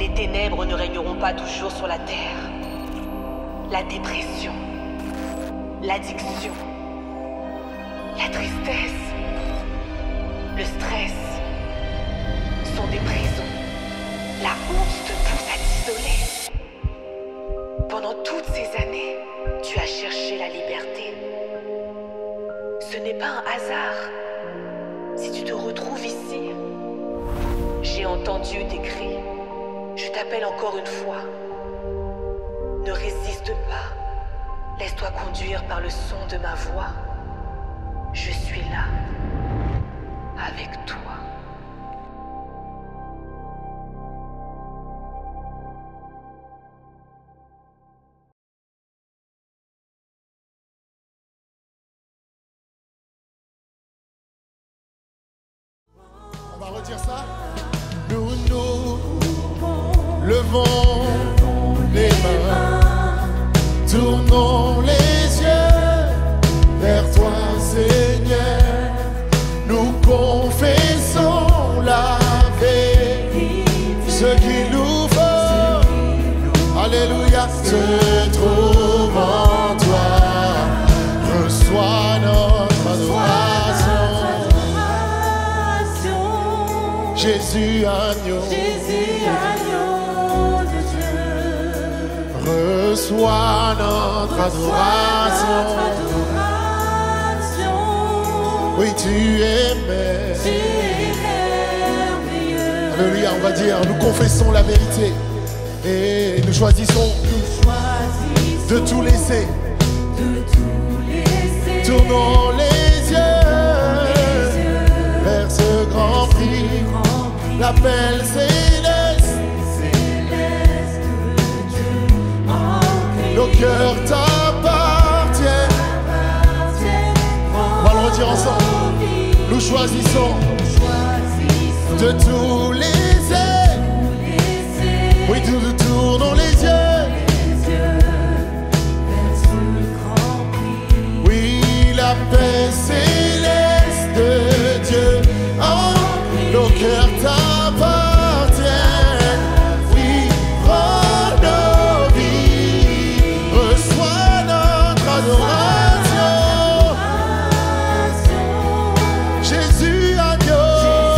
Les ténèbres ne régneront pas toujours sur la terre. La dépression, l'addiction, la tristesse, le stress sont des prisons. La honte te pousse à t'isoler. Pendant toutes ces années, tu as cherché la liberté. Ce n'est pas un hasard si tu te retrouves ici. J'ai entendu tes cris. Je t'appelle encore une fois. Ne résiste pas. Laisse-toi conduire par le son de ma voix. Je suis là, avec toi. On va redire ça. Nous levons les mains, tournons les yeux vers toi, Seigneur. Nous confessons la vérité, ce qu'il nous faut. Alléluia, se trouve en toi. Reçois notre adoration. Jésus, agneau de Dieu, reçois notre adoration. Oui, tu es merveilleux. Alléluia, on va dire, nous confessons la vérité et nous choisissons de tout laisser. Tournons les yeux vers ce grand prix. L'appel céleste, nos cœurs t'appartiennent. On va le redire ensemble. Nous choisissons de tous les ailes. Oui, nous tournons les yeux. Oui, la paix céleste de Dieu. Nos cœurs t'appartiennent, oui, prends nos vies, reçois notre adoration. Jésus, agneau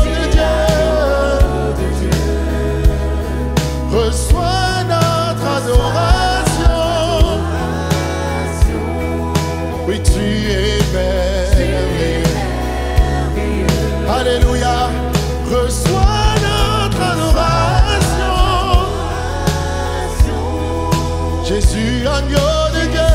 de Dieu, reçois notre adoration. Oui, tu es merveilleux. Alléluia. Reçois notre adoration. Jésus, agneau de Dieu.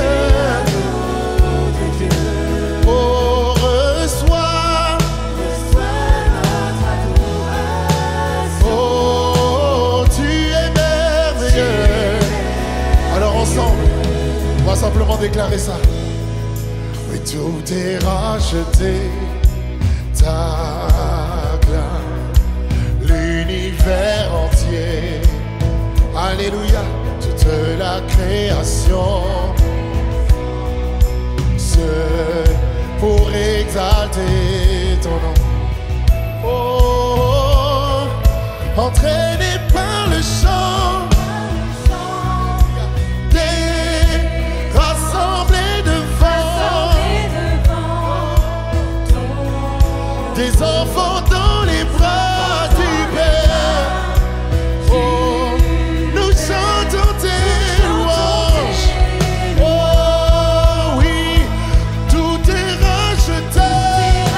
Oh, reçois notre adoration. Oh, tu es merveilleux. Alors ensemble, on va simplement déclarer ça. Oui, tout est racheté. Ta gloire, l'univers entier, alléluia, toute la création, seul pour exalter ton nom. Oh, entraîné par le chant, rassemblés devant, des enfants dans les bras du Père. Oh, nous chantons tes louanges. Oh oui, tout est racheté.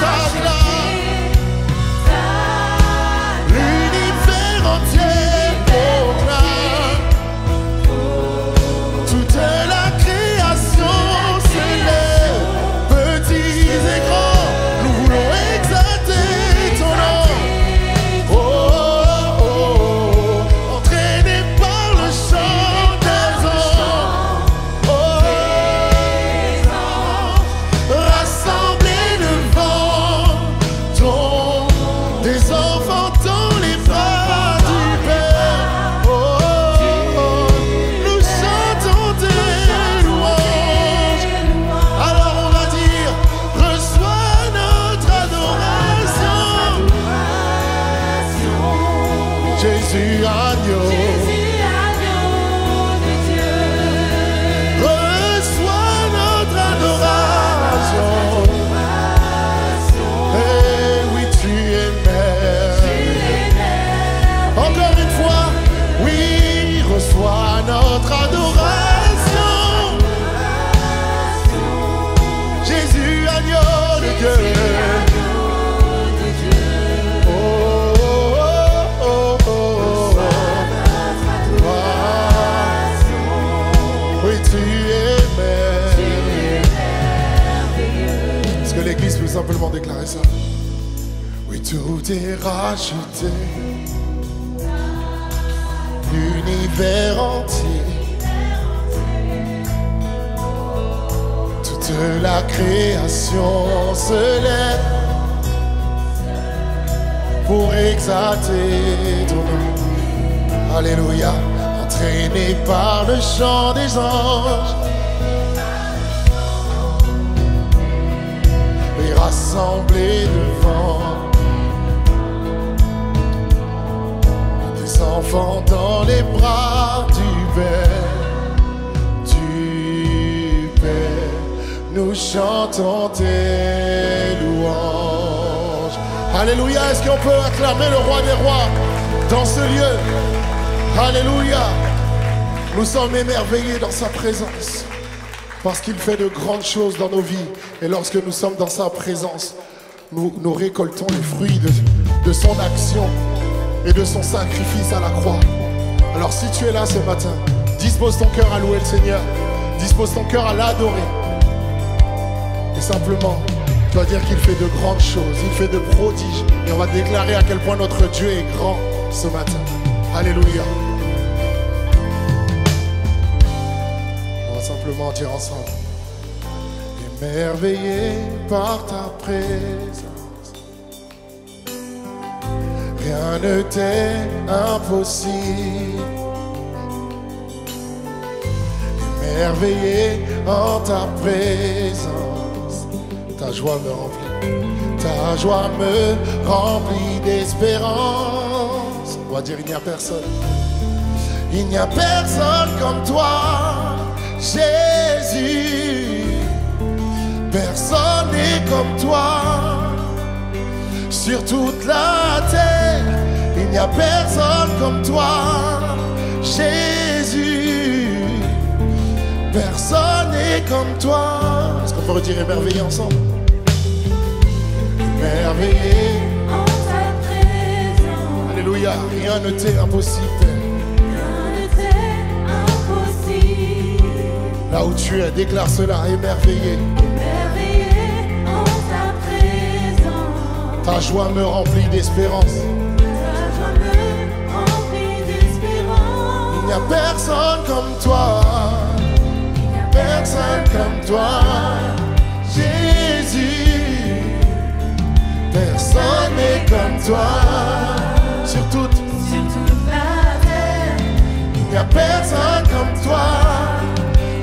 Ta gloire, l'univers entier proclame. Toute la création s'élève, petits et grands, nous voulons exalter ton nom. Oh, oh, oh, entraîné par le chant des anges. Oh, rassemblés devant ton, des enfants dans les bras du Père. Oh, nous chantons tes louanges. Alors on va dire, reçois notre adoration. Jésus, agneau. notre adoration. Jésus, agneau de Dieu. Oh, oh, oh, oh, oh. Oui, tu es merveilleux. Est-ce que l'Église peut simplement déclarer ça? Oui, tout est racheté. L'univers entier, toute la création se lève pour exalter ton nom. Alléluia, entraîné par le chant des anges et rassemblés devant enfants dans les bras du Père, nous chantons tes louanges. Alléluia, est-ce qu'on peut acclamer le roi des rois dans ce lieu? Alléluia, nous sommes émerveillés dans sa présence parce qu'il fait de grandes choses dans nos vies, et lorsque nous sommes dans sa présence, nous récoltons les fruits de son action et de son sacrifice à la croix. Alors si tu es là ce matin, dispose ton cœur à louer le Seigneur, dispose ton cœur à l'adorer, et simplement tu vas dire qu'il fait de grandes choses, il fait de prodiges, et on va déclarer à quel point notre Dieu est grand ce matin. Alléluia. On va simplement dire ensemble: émerveillé par ta présence, rien ne t'est impossible. Émerveillé en ta présence, ta joie me remplit, ta joie me remplit d'espérance. On va dire: il n'y a personne, il n'y a personne comme toi, Jésus. Personne n'est comme toi sur toute la terre. Il n'y a personne comme toi, Jésus. Personne n'est comme toi. Est-ce qu'on peut redire émerveillé ensemble? Émerveillé en ta présence. Alléluia, rien ne t'est impossible. Rien ne t'est impossible. Là où tu es, déclare cela: émerveillé. Émerveillé en ta présence. Ta joie me remplit d'espérance. Ta joie me remplit d'espérance. Il n'y a personne comme toi, personne comme toi, Jésus. Personne n'est comme toi sur toute la terre. Il n'y a personne comme toi,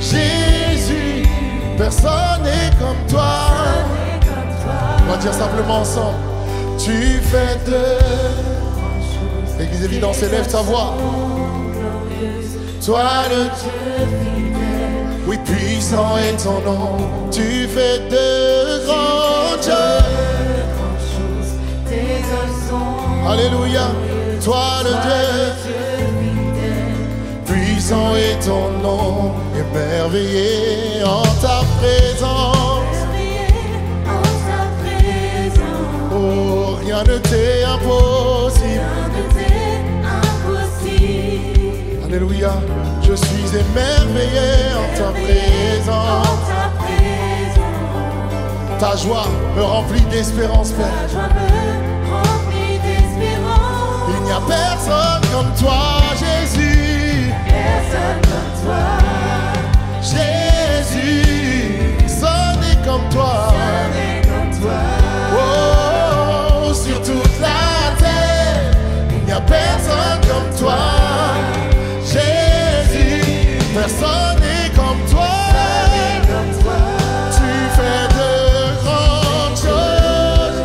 Jésus. Personne n'est comme toi. On va dire simplement ensemble: tu fais de l'Église Évidence, élève ta voix. Toi le Dieu fidèle, oui, puissant est ton nom. Tu fais de grandes choses. Tes œuvres sont Alléluia. Toi le Dieu fidèle. puissant est ton nom. Émerveillé en ta présence. Émerveillé en ta présence. Oh, rien ne t'est impossible. Rien ne t'est impossible. Alléluia. Je suis émerveillé en ta présence. En ta présence. Ta joie me remplit d'espérance, Père. Ta joie me remplit d'espérance. Il n'y a personne comme toi, Jésus. Personne comme toi. Jésus, personne n'est comme toi. Personne n'est comme toi. Oh, sur toute la terre, il n'y a personne comme toi. Jésus, personne n'est comme toi. Tu fais de grandes choses.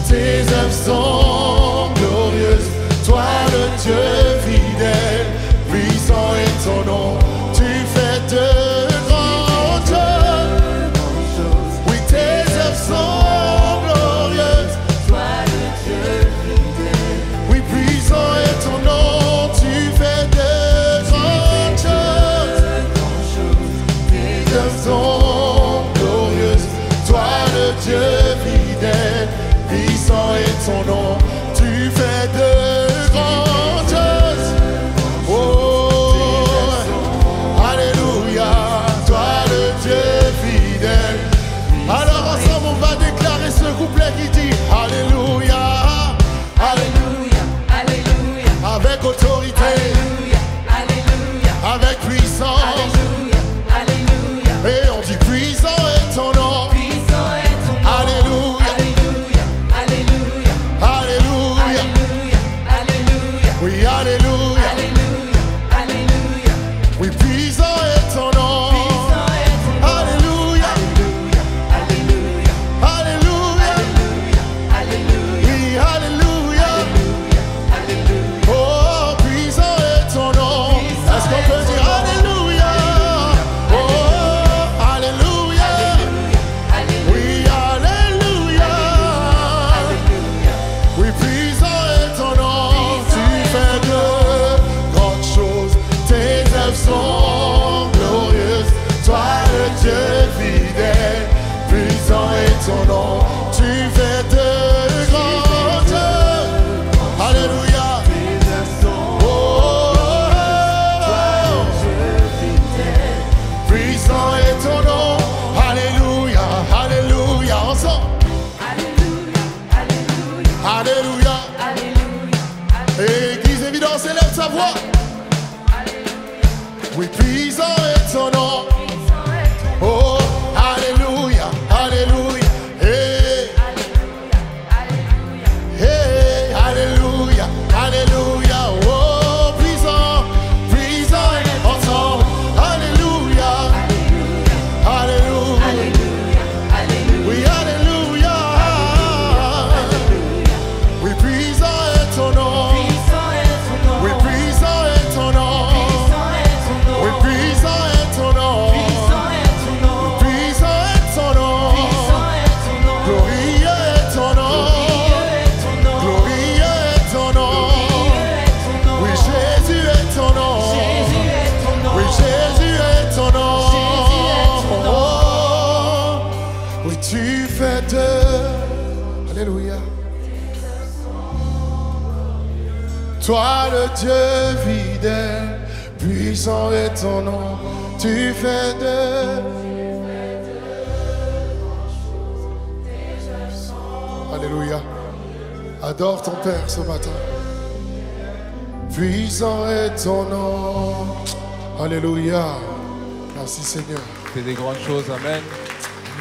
Tes œuvres sont glorieuses. Toi le Dieu fidèle, puissant est ton nom. Tu fais de grandes choses. Oui, tes œuvres sont glorieuses. Toi le Dieu fidèle. Oui, puissant est ton nom. Alléluia. Oui, puissant est ton nom. Alléluia. Alléluia. Oui, alléluia. Oh, puissant est ton nom. Est-ce qu'on peut dire alléluia? Oh, alléluia. Oui, alléluia. Oui, puissant est ton nom. Tu fais de grandes choses. Tes œuvres sont glorieuses. Toi, le Dieu fidèle, puissant est ton nom. Tu fais de grandes choses. Alléluia. Oh, puissant est ton nom. Alléluia. Alléluia. Ensemble. Alléluia. Église évidence, élève sa voix. Oui, puissant est ton nom. Oh, alléluia, alléluia. Hey, hey, alléluia, alléluia. Oh, puissant, puissant ensemble. Alléluia, alléluia. Oui, alléluia. Oui, puissant est ton nom. Oui, puissant est ton nom. Oui, puissant est ton nom. Puissant est ton nom. Glorieux est ton nom. Glorieux est ton nom. Oui, Jésus est ton nom. Oui, Jésus est ton nom. Oh, oui, tu fais de... Alléluia. Toi, le Dieu fidèle, puissant est ton nom. Tu fais de... Alléluia. Adore ton Père ce matin. Puissant est ton nom. Alléluia. Merci Seigneur. Fais des grandes choses, amen.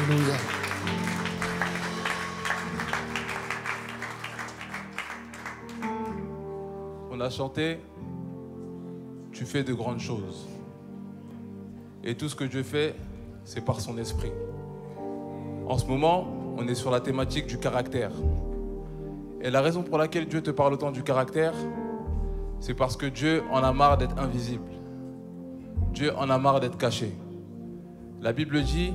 Alléluia. On a chanté, tu fais de grandes choses. Et tout ce que Dieu fait, c'est par son esprit. En ce moment, on est sur la thématique du caractère. Et la raison pour laquelle Dieu te parle autant du caractère, c'est parce que Dieu en a marre d'être invisible. Dieu en a marre d'être caché. La Bible dit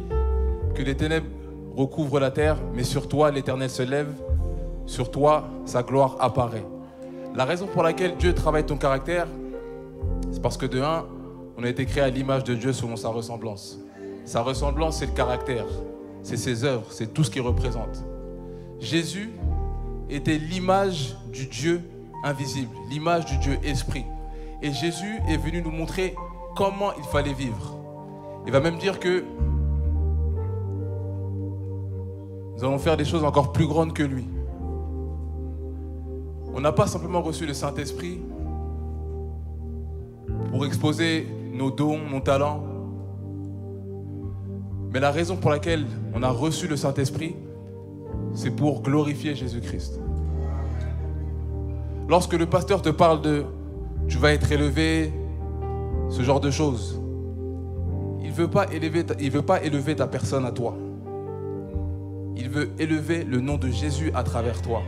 que les ténèbres recouvrent la terre, mais sur toi, l'Éternel se lève. Sur toi, sa gloire apparaît. La raison pour laquelle Dieu travaille ton caractère, c'est parce que de un, on a été créé à l'image de Dieu selon sa ressemblance. Sa ressemblance, c'est le caractère, c'est ses œuvres, c'est tout ce qu'il représente. Jésus était l'image du Dieu invisible, l'image du Dieu esprit. Et Jésus est venu nous montrer comment il fallait vivre. Il va même dire que nous allons faire des choses encore plus grandes que lui. On n'a pas simplement reçu le Saint-Esprit pour exposer nos dons, nos talents. Mais la raison pour laquelle on a reçu le Saint-Esprit, c'est pour glorifier Jésus-Christ. Lorsque le pasteur te parle de « tu vas être élevé », ce genre de choses, il ne veut pas élever ta personne à toi. Il veut élever le nom de Jésus à travers toi.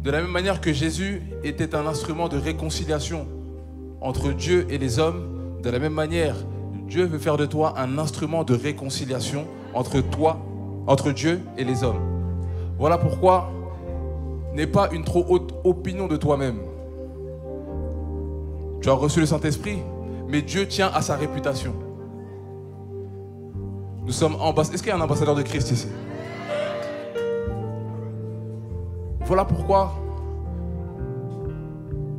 De la même manière que Jésus était un instrument de réconciliation entre Dieu et les hommes, de la même manière, Dieu veut faire de toi un instrument de réconciliation entre Dieu et les hommes. Voilà pourquoi n'aie pas une trop haute opinion de toi-même. Tu as reçu le Saint-Esprit, mais Dieu tient à sa réputation. Nous sommes ambassadeurs. Est-ce qu'il y a un ambassadeur de Christ ici? Voilà pourquoi,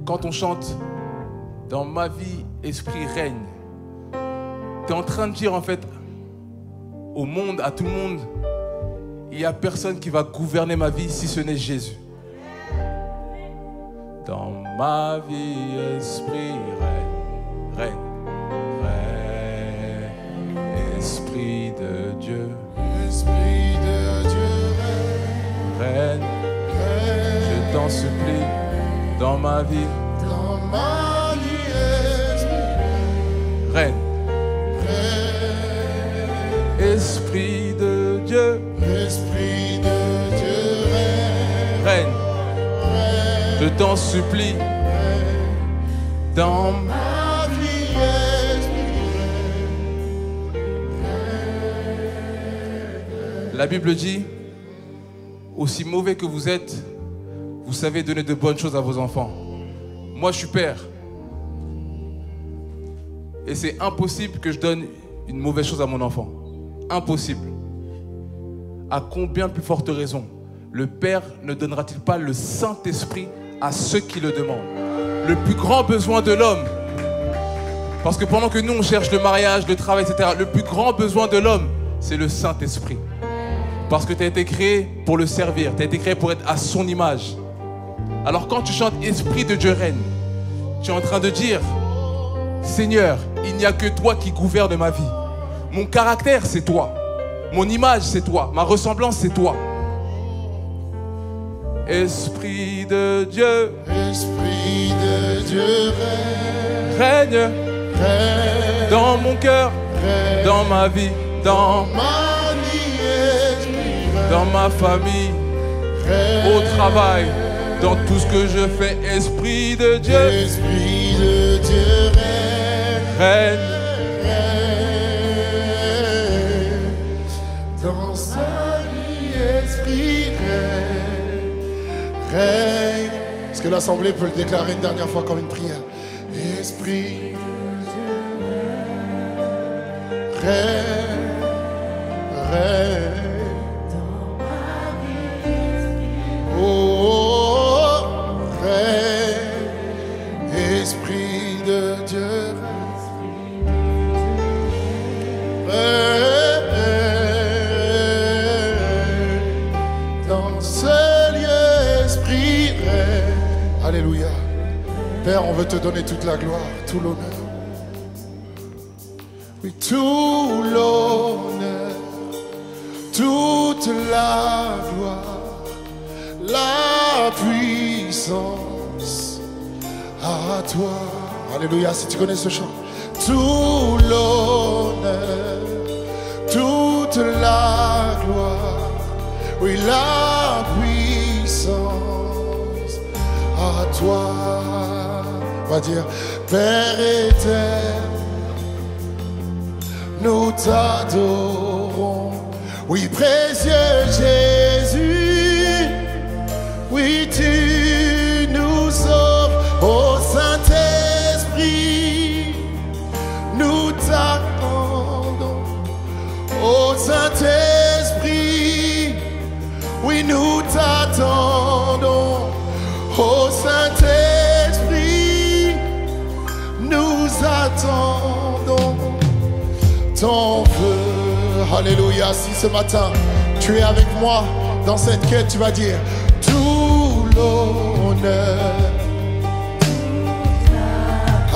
quand on chante « Dans ma vie, esprit règne », tu es en train de dire en fait au monde, à tout le monde, il n'y a personne qui va gouverner ma vie si ce n'est Jésus. Dans ma vie, esprit règne, règne, règne, esprit de Dieu. Esprit de Dieu Règne, règne, je t'en supplie, dans ma vie. Dans ma vie, Esprit. Règne. Esprit de Dieu. Esprit de Dieu, Règne. Je t'en supplie. Dans ma vie, La Bible dit, aussi mauvais que vous êtes, vous savez donner de bonnes choses à vos enfants. Moi, je suis père. Et c'est impossible que je donne une mauvaise chose à mon enfant. Impossible. À combien plus forte raison, le Père ne donnera-t-il pas le Saint-Esprit à ceux qui le demandent? Le plus grand besoin de l'homme. Parce que pendant que nous, on cherche le mariage, le travail, etc., le plus grand besoin de l'homme, c'est le Saint-Esprit. Parce que tu as été créé pour le servir. Tu as été créé pour être à son image. Alors quand tu chantes « Esprit de Dieu règne », tu es en train de dire « Seigneur, il n'y a que toi qui gouverne ma vie. Mon caractère, c'est toi. Mon image, c'est toi. Ma ressemblance, c'est toi. » Esprit de Dieu, Esprit de Dieu, règne règne dans mon cœur, dans ma vie, dans ma vie, Esprit, dans ma famille, au travail, dans tout ce que je fais. Esprit de Dieu, Esprit de Dieu, règne. Dans sa vie, Esprit, règne. Est-ce que l'Assemblée peut le déclarer une dernière fois comme une prière? Esprit, règne, règne. Oh, règne, Esprit de Dieu, dans ce lieu, Esprit, règne. Alléluia. Père, on veut te donner toute la gloire, tout l'honneur. Oui, tout l'honneur, toute la gloire, la puissance à toi. Alléluia, si tu connais ce chant. Tout l'honneur, toute la gloire, oui, la puissance à toi. On va dire, Père éternel, nous t'adorons. Oui, précieux Jésus, oui, tu nous sauves. Ô Saint-Esprit, nous t'attendons. Ô Saint-Esprit, oui, nous t'attendons. Ô Saint-Esprit, nous attendons ton feu. Alléluia. Si ce matin tu es avec moi dans cette quête, tu vas dire tout l'honneur.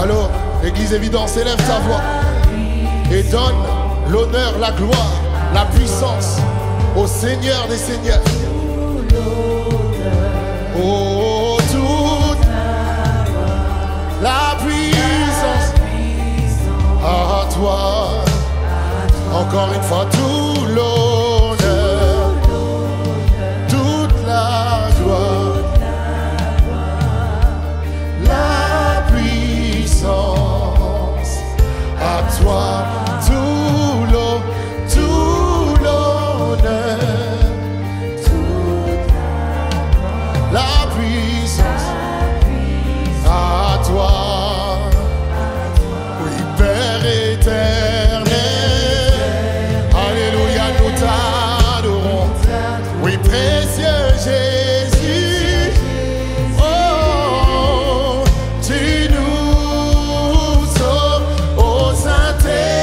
Alors, Église Évidence, élève ta voix et donne l'honneur, la gloire, la puissance au Seigneur des Seigneurs. Oh, toute la puissance à toi. Encore une fois, tout l'honneur, toute la gloire, la puissance à toi. Tout l'honneur, la puissance à toi. Oui, Père éternel, alléluia, nous t'adorons. Oui, précieux Jésus, oh, tu nous sauves. Ô Saint-Esprit,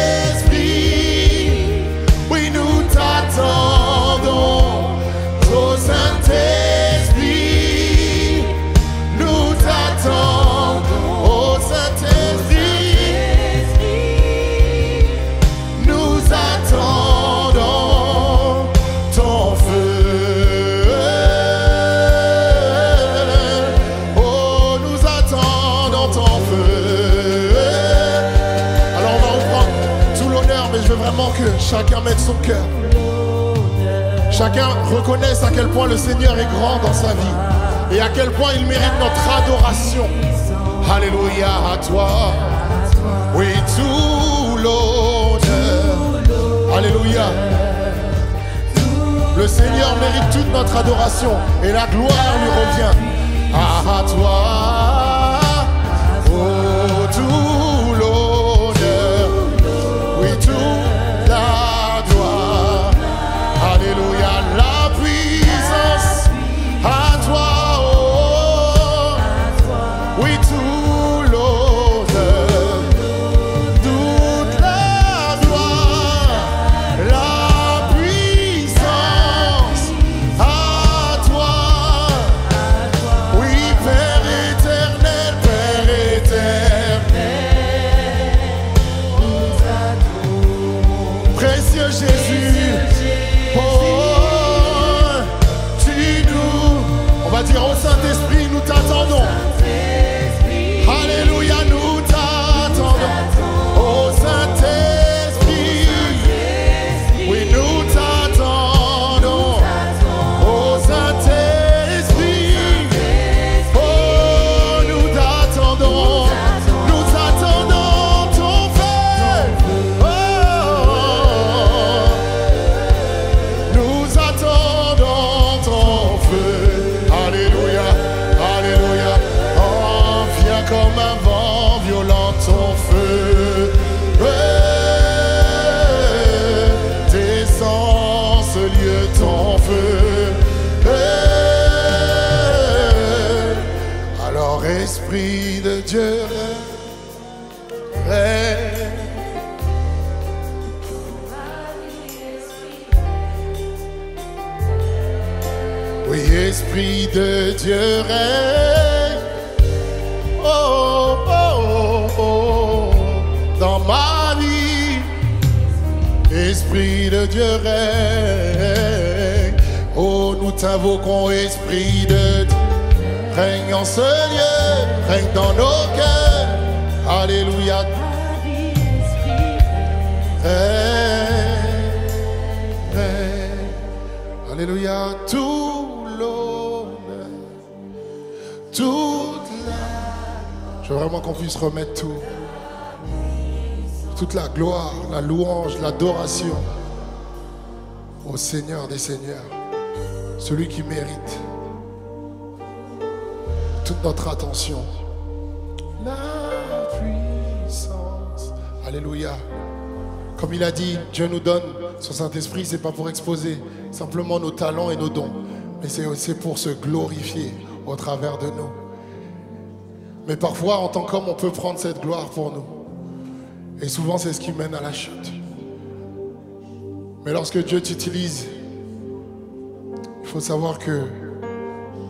Chacun mette son cœur. Chacun reconnaisse à quel point le Seigneur est grand dans sa vie et à quel point il mérite notre adoration. Alléluia à toi. Oui, tout l'honneur. Alléluia. Le Seigneur mérite toute notre adoration et la gloire lui revient. À toi. Oh, tout l'honneur. Oui, toute la gloire. Alléluia, la puissance à toi, oh, oui, tout l'honneur, toute la gloire, la puissance à toi, oui, Père éternel, précieux Jésus. Oh, tu nous, on va dire au Saint-Esprit, nous t'attendons. Alléluia, nous t'attendons. Au Saint-Esprit, oui, nous t'attendons. Au Saint-Esprit, oh, nous t'attendons. Nous attendons ton feu. Oh, nous attendons ton feu. Alléluia, alléluia. Oh, viens comme un vent violent ton feu. Descends ce lieu ton feu. Alors Esprit de Dieu, règne. Oui, Esprit de Dieu règne. Oh, oh, oh, oh, dans ma vie. Esprit de Dieu règne. Oh, nous t'invoquons, Esprit de Dieu. Règne en ce lieu, règne dans nos cœurs. Alléluia. Règne, règne. Alléluia. Tout l'honneur, toute la... Je veux vraiment qu'on puisse remettre tout. Toute la gloire, la louange, l'adoration au Seigneur des Seigneurs. Celui qui mérite toute notre attention. La puissance. Alléluia. Comme il a dit, Dieu nous donne son Saint-Esprit, c'est pas pour exposer simplement nos talents et nos dons, mais c'est aussi pour se glorifier au travers de nous. Mais parfois, en tant qu'homme, on peut prendre cette gloire pour nous. Et souvent, c'est ce qui mène à la chute. Mais lorsque Dieu t'utilise, il faut savoir que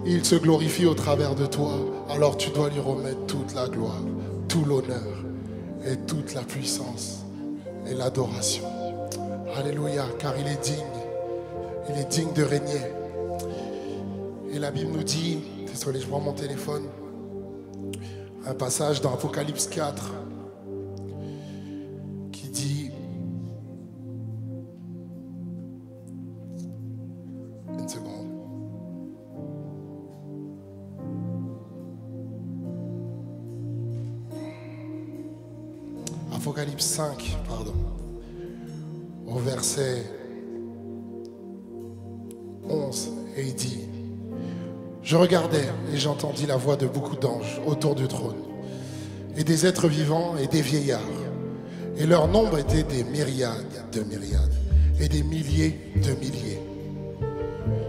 il se glorifie au travers de toi. Alors tu dois lui remettre toute la gloire, tout l'honneur et toute la puissance et l'adoration. Alléluia, car il est digne de régner. Et la Bible nous dit, désolé, je prends mon téléphone, un passage dans Apocalypse 4 qui dit, une seconde. Apocalypse 5, pardon, au verset 11, et il dit: Je regardais et j'entendis la voix de beaucoup d'anges autour du trône, et des êtres vivants et des vieillards, et leur nombre était des myriades de myriades, et des milliers de milliers.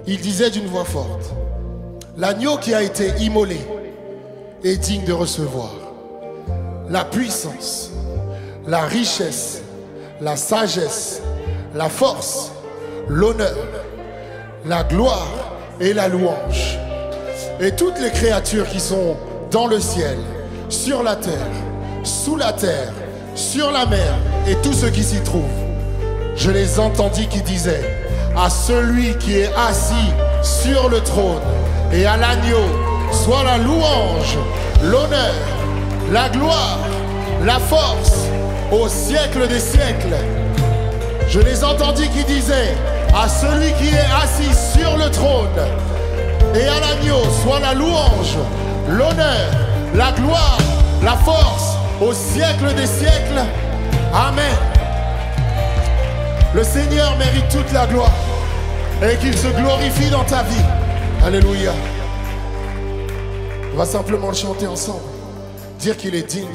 Ils disaient d'une voix forte: L'agneau qui a été immolé est digne de recevoir la puissance, la richesse, la sagesse, la force, l'honneur, la gloire et la louange. Et toutes les créatures qui sont dans le ciel, sur la terre, sous la terre, sur la mer et tout ce qui s'y trouve, je les entendis qui disaient: à celui qui est assis sur le trône et à l'agneau soit la louange, l'honneur, la gloire, la force au siècle des siècles. Je les entendis qui disaient, à celui qui est assis sur le trône et à l'agneau soit la louange, l'honneur, la gloire, la force au siècle des siècles. Amen. Le Seigneur mérite toute la gloire et qu'il se glorifie dans ta vie. Alléluia. On va simplement le chanter ensemble. Dire qu'il est digne.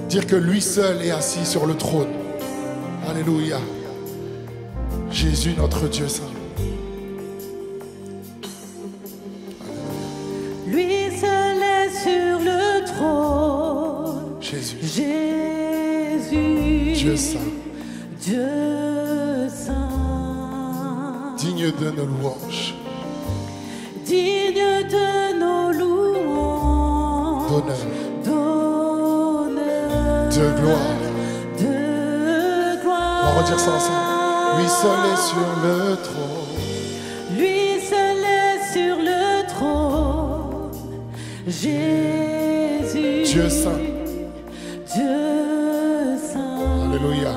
Dire que lui seul est assis sur le trône. Alléluia. Jésus, notre Dieu saint. Lui seul est sur le trône. Jésus. Jésus. Dieu saint. Dieu saint. Digne de nos louanges. Digne de nos louanges. D'honneur. D'honneur. De gloire. De gloire. On va redire ça ensemble. Lui seul est sur le trône. Lui seul est sur le trône. Jésus. Dieu saint. Dieu saint. Alléluia.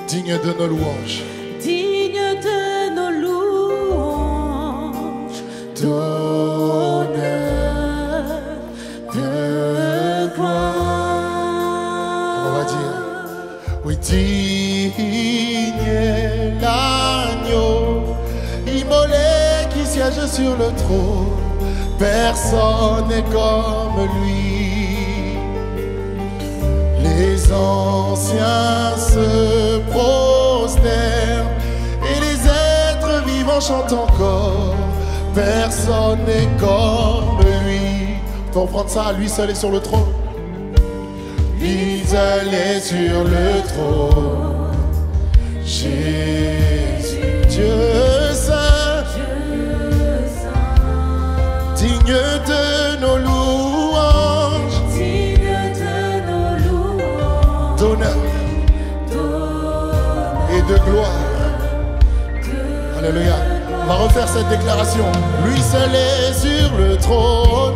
Digne de nos louanges. Digne de nos louanges. D'honneur. De gloire. On va dire. Oui, digne est l'agneau immolé qui siège sur le trône. Personne n'est comme lui. Les anciens se prosternent et les êtres vivants chantent encore. Personne n'est comme lui. Faut reprendre ça, lui seul est sur le trône. Lui seul est sur le trône. Jésus, Dieu saint, digne de nos louanges, d'honneur et de gloire. Alléluia. On va refaire cette déclaration. Lui seul est sur le trône.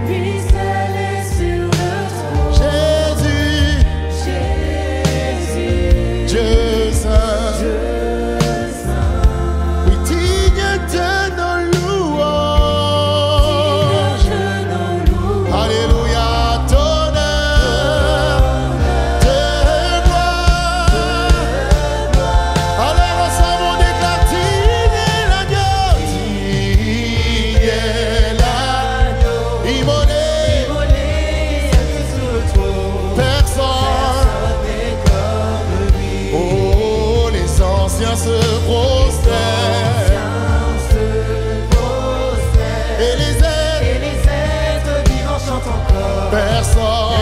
Lui seul est sur le trône. Jésus. Dieu saint, oui, digne de nos louanges. Alléluia, d'honneur, de gloire. Alors ensemble on déclare digne est l'agneau, digne est l'agneau, immolé. Personne. Oh, les anciens se prosternent et les êtres vivants chantent encore. personne.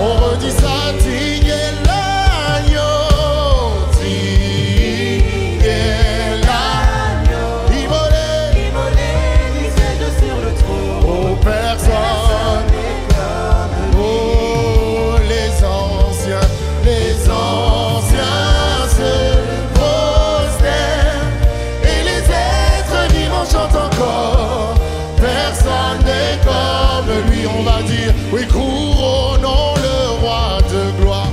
On redit ça, digne est l'agneau, digne est l'agneau, immolé. Oh, personne. Oh, les anciens se prosternent et les êtres vivants chantent encore. Personne n'est comme lui. On va dire, oui, couronnons le roi de gloire.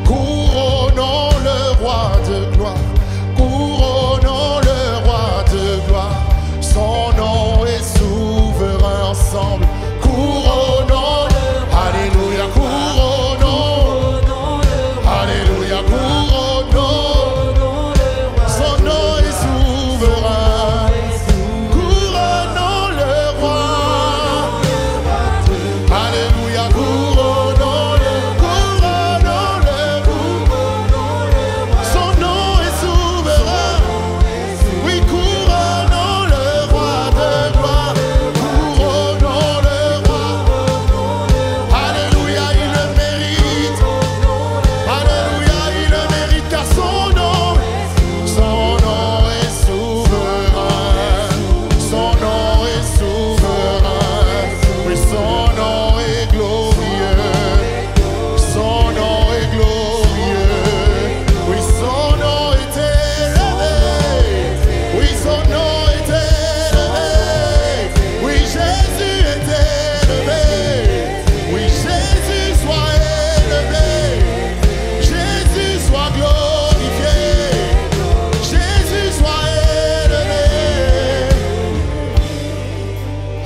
Couronnons le roi de gloire. Couronnons le roi de gloire. Son nom est souverain ensemble. Couronnons, alléluia, couronnons, alléluia, couronnons. Son nom est souverain. Couronnons le roi. Alléluia, couronnons.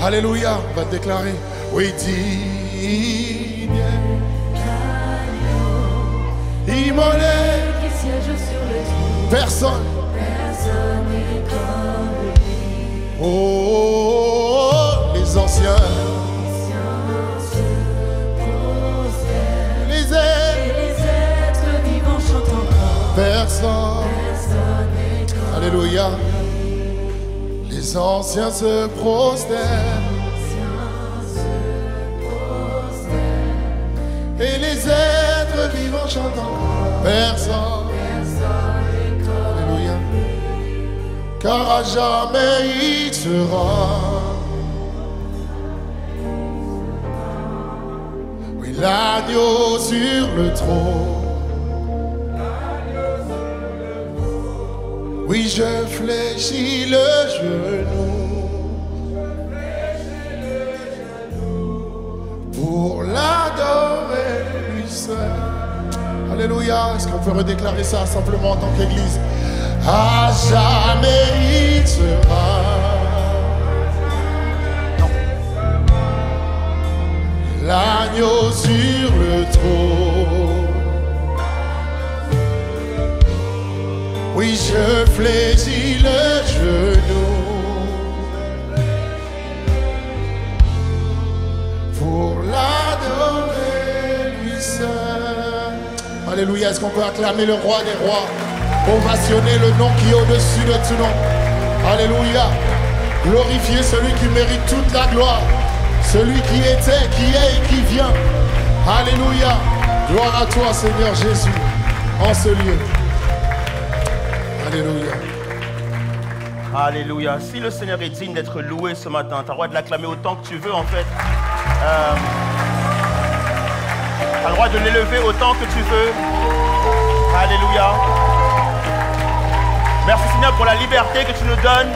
Alléluia, on va te déclarer. Oui, digne. Immolé. Qui siège sur le trône. Personne. Personne n'est comme lui. Oh, les anciens. Les êtres. Et les êtres vivants chantent encore. Personne. Personne n'est comme lui. Alléluia. Les anciens se prosternent. Et les êtres vivants chantent encore. Personne. Alléluia. Car à jamais il sera. Oui, l'agneau sur le trône. Oui, je fléchis le genou pour l'adorer lui seul. Alléluia. Est-ce qu'on peut redéclarer ça simplement en tant qu'Église? À jamais il sera. L'agneau sur le trône. Oui, je fléchis le genou pour l'adorer lui seul. Alléluia. Est-ce qu'on peut acclamer le roi des rois, ovationner le nom qui est au-dessus de tout nom? Alléluia. Glorifier celui qui mérite toute la gloire, celui qui était, qui est et qui vient. Alléluia. Gloire à toi, Seigneur Jésus, en ce lieu. Alléluia. Alléluia. Si le Seigneur est digne d'être loué ce matin, tu as le droit de l'acclamer autant que tu veux en fait. Tu as le droit de l'élever autant que tu veux. Alléluia. Merci Seigneur pour la liberté que tu nous donnes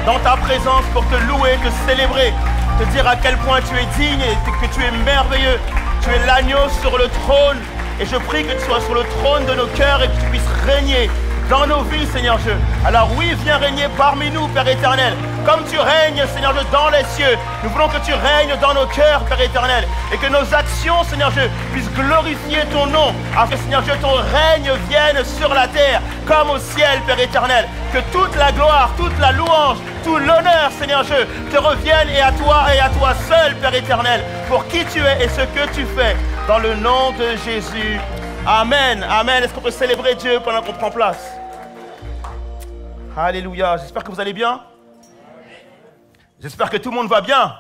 dans ta présence pour te louer, te célébrer, te dire à quel point tu es digne et que tu es merveilleux. Tu es l'agneau sur le trône et je prie que tu sois sur le trône de nos cœurs et que tu puisses régner dans nos vies, Seigneur Dieu. Alors oui, viens régner parmi nous, Père éternel. Comme tu règnes, Seigneur Dieu, dans les cieux, nous voulons que tu règnes dans nos cœurs, Père éternel. Et que nos actions, Seigneur Dieu, puissent glorifier ton nom. Afin que, Seigneur Dieu, ton règne vienne sur la terre, comme au ciel, Père éternel. Que toute la gloire, toute la louange, tout l'honneur, Seigneur Dieu, te revienne et à toi seul, Père éternel, pour qui tu es et ce que tu fais. Dans le nom de Jésus. Amen. Amen. Est-ce qu'on peut célébrer Dieu pendant qu'on prend place? Alléluia. J'espère que vous allez bien. J'espère que tout le monde va bien.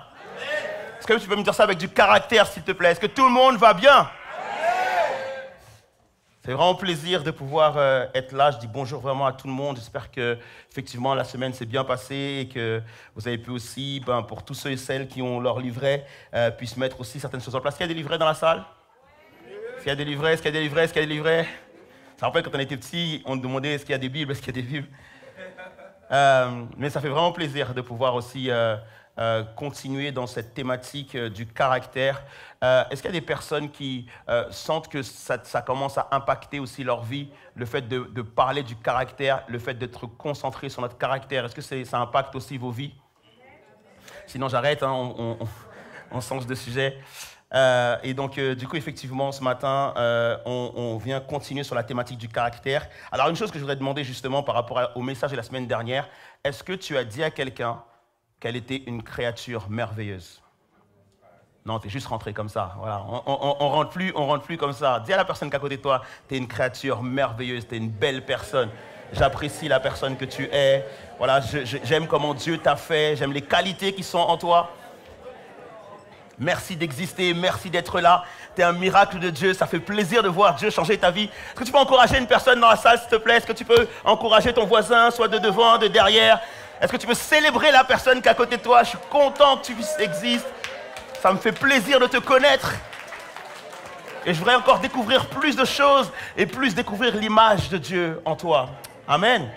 Est-ce que tu peux me dire ça avec du caractère, s'il te plaît? Est-ce que tout le monde va bien? C'est vraiment un plaisir de pouvoir être là. Je dis bonjour vraiment à tout le monde. J'espère que effectivement la semaine s'est bien passée et que vous avez pu aussi, pour tous ceux et celles qui ont leur livret, puissent mettre aussi certaines choses en place. Est-ce qu'il y a des livrets dans la salle? Est-ce qu'il y a des livrets? Est-ce qu'il y a des livrets? Est-ce qu'il y a des livrets? Ça me rappelle quand on était petit, on demandait est-ce qu'il y a des Bibles? Est-ce qu'il y a des Bibles? Mais ça fait vraiment plaisir de pouvoir aussi continuer dans cette thématique du caractère. Est-ce qu'il y a des personnes qui sentent que ça commence à impacter aussi leur vie, le fait de parler du caractère, le fait d'être concentré sur notre caractère? Est-ce que ça impacte aussi vos vies? Sinon j'arrête, hein, on change de sujet. Et donc, du coup, effectivement, ce matin, on vient continuer sur la thématique du caractère. Alors, une chose que je voudrais demander justement par rapport au message de la semaine dernière, est-ce que tu as dit à quelqu'un qu'elle était une créature merveilleuse? Non, tu es juste rentré comme ça. Voilà. On rentre plus comme ça. Dis à la personne qui est à côté de toi, tu es une créature merveilleuse, tu es une belle personne. J'apprécie la personne que tu es. Voilà, j'aime comment Dieu t'a fait, j'aime les qualités qui sont en toi. Merci d'exister, merci d'être là. Tu es un miracle de Dieu, ça fait plaisir de voir Dieu changer ta vie. Est-ce que tu peux encourager une personne dans la salle, s'il te plaît? Est-ce que tu peux encourager ton voisin, soit de devant, de derrière? Est-ce que tu peux célébrer la personne qui est à côté de toi? Je suis content que tu existes. Ça me fait plaisir de te connaître. Et je voudrais encore découvrir plus de choses et plus découvrir l'image de Dieu en toi. Amen.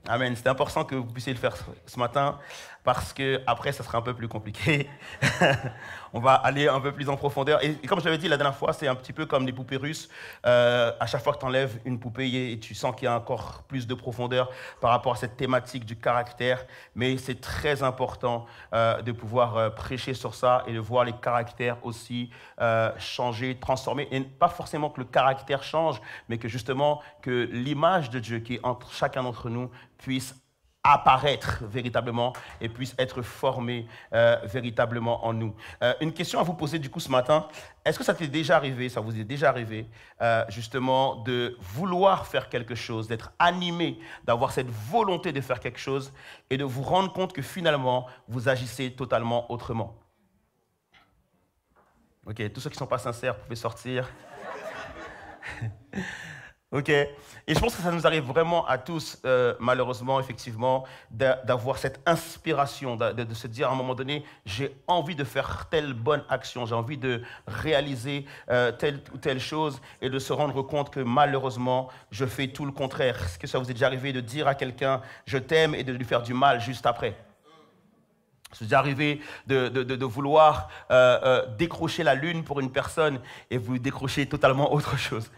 Amen. C'était important que vous puissiez le faire ce matin. parce que après ça sera un peu plus compliqué. On va aller un peu plus en profondeur. Et comme je l'avais dit la dernière fois, c'est un petit peu comme les poupées russes. À chaque fois que tu enlèves une poupée, et tu sens qu'il y a encore plus de profondeur par rapport à cette thématique du caractère. Mais c'est très important de pouvoir prêcher sur ça et de voir les caractères aussi changer, transformer. Et pas forcément que le caractère change, mais que justement que l'image de Dieu qui est entre chacun d'entre nous puisse apparaître véritablement et puisse être formé véritablement en nous. Une question à vous poser du coup ce matin, est-ce que ça t'est déjà arrivé, ça vous est déjà arrivé justement de vouloir faire quelque chose, d'être animé, d'avoir cette volonté de faire quelque chose et de vous rendre compte que finalement vous agissez totalement autrement? Ok, tous ceux qui ne sont pas sincères, vous pouvez sortir. Ok, et je pense que ça nous arrive vraiment à tous, malheureusement, effectivement, d'avoir cette inspiration, de se dire à un moment donné, j'ai envie de faire telle bonne action, j'ai envie de réaliser telle ou telle chose, et de se rendre compte que malheureusement, je fais tout le contraire. Est-ce que ça vous est déjà arrivé de dire à quelqu'un, je t'aime, et de lui faire du mal juste après? C'est déjà arrivé de vouloir décrocher la lune pour une personne, et vous décrochez totalement autre chose.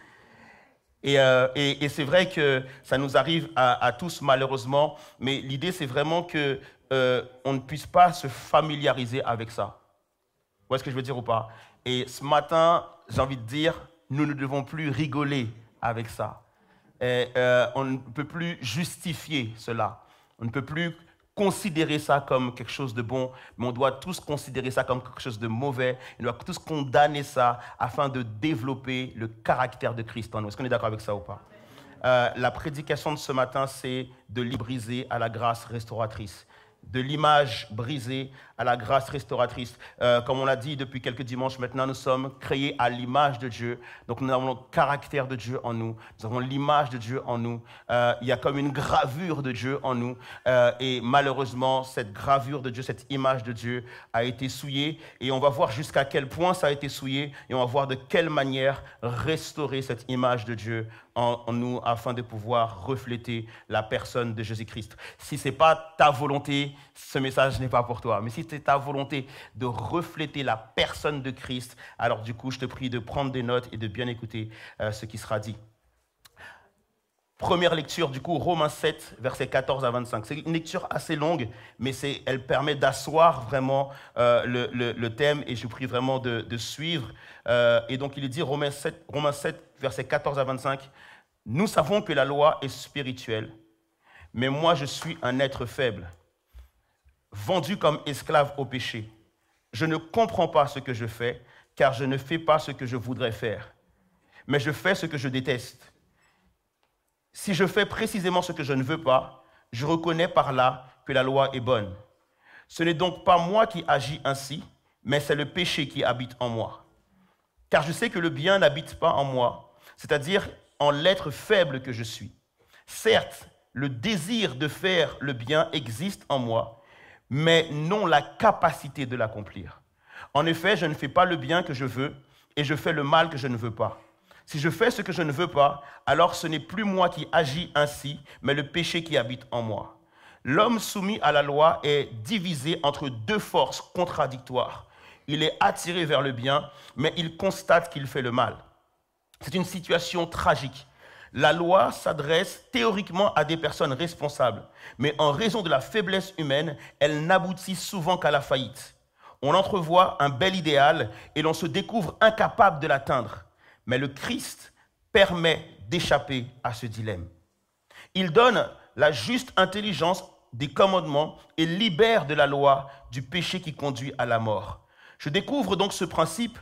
Et c'est vrai que ça nous arrive à tous malheureusement, mais l'idée c'est vraiment que on ne puisse pas se familiariser avec ça. Vous voyez ce que je veux dire ou pas? Et ce matin, j'ai envie de dire, nous ne devons plus rigoler avec ça. On ne peut plus justifier cela. On ne peut plus considérer ça comme quelque chose de bon, mais on doit tous considérer ça comme quelque chose de mauvais. On doit tous condamner ça afin de développer le caractère de Christ en nous. Est-ce qu'on est d'accord avec ça ou pas? La prédication de ce matin, c'est de briser à la grâce restauratrice. De l'image brisée à la grâce restauratrice. Comme on l'a dit depuis quelques dimanches maintenant, nous sommes créés à l'image de Dieu. Donc nous avons le caractère de Dieu en nous. Nous avons l'image de Dieu en nous. Il y a comme une gravure de Dieu en nous. Et malheureusement, cette gravure de Dieu, cette image de Dieu a été souillée. Et on va voir jusqu'à quel point ça a été souillé. Et on va voir de quelle manière restaurer cette image de Dieu en nous afin de pouvoir refléter la personne de Jésus-Christ. Si ce n'est pas ta volonté, ce message n'est pas pour toi. Mais si c'est ta volonté de refléter la personne de Christ, alors du coup, je te prie de prendre des notes et de bien écouter ce qui sera dit. Première lecture, du coup, Romains 7, versets 14 à 25. C'est une lecture assez longue, mais elle permet d'asseoir vraiment le thème et je vous prie vraiment de suivre. Et donc, il est dit, Romains 7, versets 14 à 25, « Nous savons que la loi est spirituelle, mais moi, je suis un être faible, vendu comme esclave au péché. Je ne comprends pas ce que je fais, car je ne fais pas ce que je voudrais faire, mais je fais ce que je déteste. Si je fais précisément ce que je ne veux pas, je reconnais par là que la loi est bonne. Ce n'est donc pas moi qui agis ainsi, mais c'est le péché qui habite en moi. Car je sais que le bien n'habite pas en moi, c'est-à-dire en l'être faible que je suis. Certes, le désir de faire le bien existe en moi, mais non la capacité de l'accomplir. En effet, je ne fais pas le bien que je veux et je fais le mal que je ne veux pas. Si je fais ce que je ne veux pas, alors ce n'est plus moi qui agis ainsi, mais le péché qui habite en moi. L'homme soumis à la loi est divisé entre deux forces contradictoires. Il est attiré vers le bien, mais il constate qu'il fait le mal. C'est une situation tragique. La loi s'adresse théoriquement à des personnes responsables, mais en raison de la faiblesse humaine, elle n'aboutit souvent qu'à la faillite. On entrevoit un bel idéal et l'on se découvre incapable de l'atteindre. Mais le Christ permet d'échapper à ce dilemme. Il donne la juste intelligence des commandements et libère de la loi du péché qui conduit à la mort. Je découvre donc ce principe.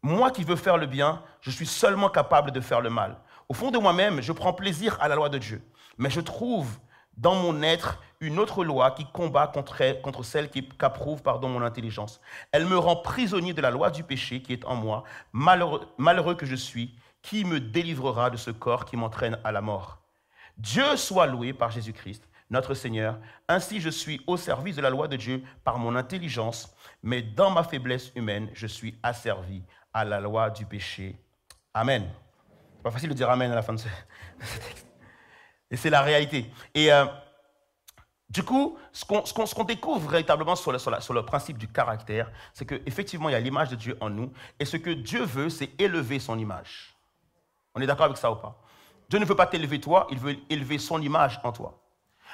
Moi qui veux faire le bien, je suis seulement capable de faire le mal. Au fond de moi-même, je prends plaisir à la loi de Dieu. Mais je trouve dans mon être une autre loi qui combat contre celle qu'approuve mon intelligence. Elle me rend prisonnier de la loi du péché qui est en moi. Malheureux que je suis, qui me délivrera de ce corps qui m'entraîne à la mort? Dieu soit loué par Jésus-Christ, notre Seigneur. Ainsi, je suis au service de la loi de Dieu par mon intelligence, mais dans ma faiblesse humaine, je suis asservi à la loi du péché. Amen. C'est pas facile de dire amen à la fin de ce texte. Et c'est la réalité. Et Du coup, ce qu'on découvre véritablement sur le principe du caractère, c'est qu'effectivement, il y a l'image de Dieu en nous. Et ce que Dieu veut, c'est élever son image. On est d'accord avec ça ou pas? Dieu ne veut pas t'élever toi, il veut élever son image en toi.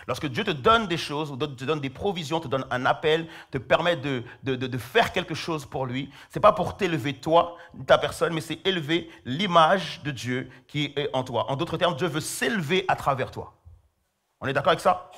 Lorsque Dieu te donne des choses, ou te donne des provisions, te donne un appel, te permet de faire quelque chose pour lui, ce n'est pas pour t'élever toi, ta personne, mais c'est élever l'image de Dieu qui est en toi. En d'autres termes, Dieu veut s'élever à travers toi. On est d'accord avec ça?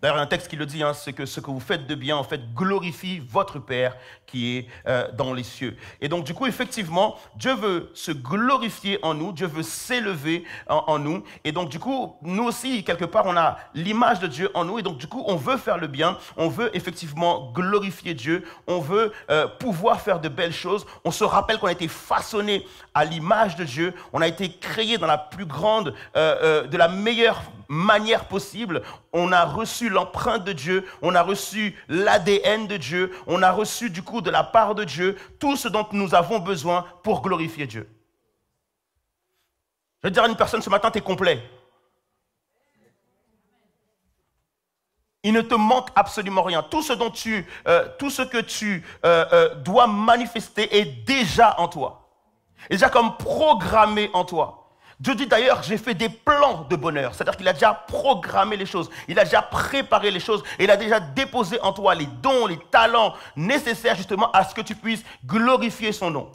D'ailleurs, il y a un texte qui le dit, c'est que ce que vous faites de bien, en fait, glorifie votre Père qui est dans les cieux. Et donc, du coup, effectivement, Dieu veut se glorifier en nous, Dieu veut s'élever en nous. Et donc, du coup, nous aussi, quelque part, on a l'image de Dieu en nous. Et donc, du coup, on veut faire le bien, on veut effectivement glorifier Dieu, on veut pouvoir faire de belles choses. On se rappelle qu'on a été façonné à l'image de Dieu, on a été créé dans la plus grande, de la meilleure manière possible. On a reçu l'empreinte de Dieu, on a reçu l'ADN de Dieu, on a reçu du coup de la part de Dieu tout ce dont nous avons besoin pour glorifier Dieu. Je vais dire à une personne ce matin, tu es complet. Il ne te manque absolument rien. Tout ce que tu dois manifester est déjà en toi, est déjà comme programmé en toi. Dieu dit d'ailleurs, j'ai fait des plans de bonheur. C'est-à-dire qu'il a déjà programmé les choses. Il a déjà préparé les choses. Et il a déjà déposé en toi les dons, les talents nécessaires justement à ce que tu puisses glorifier son nom.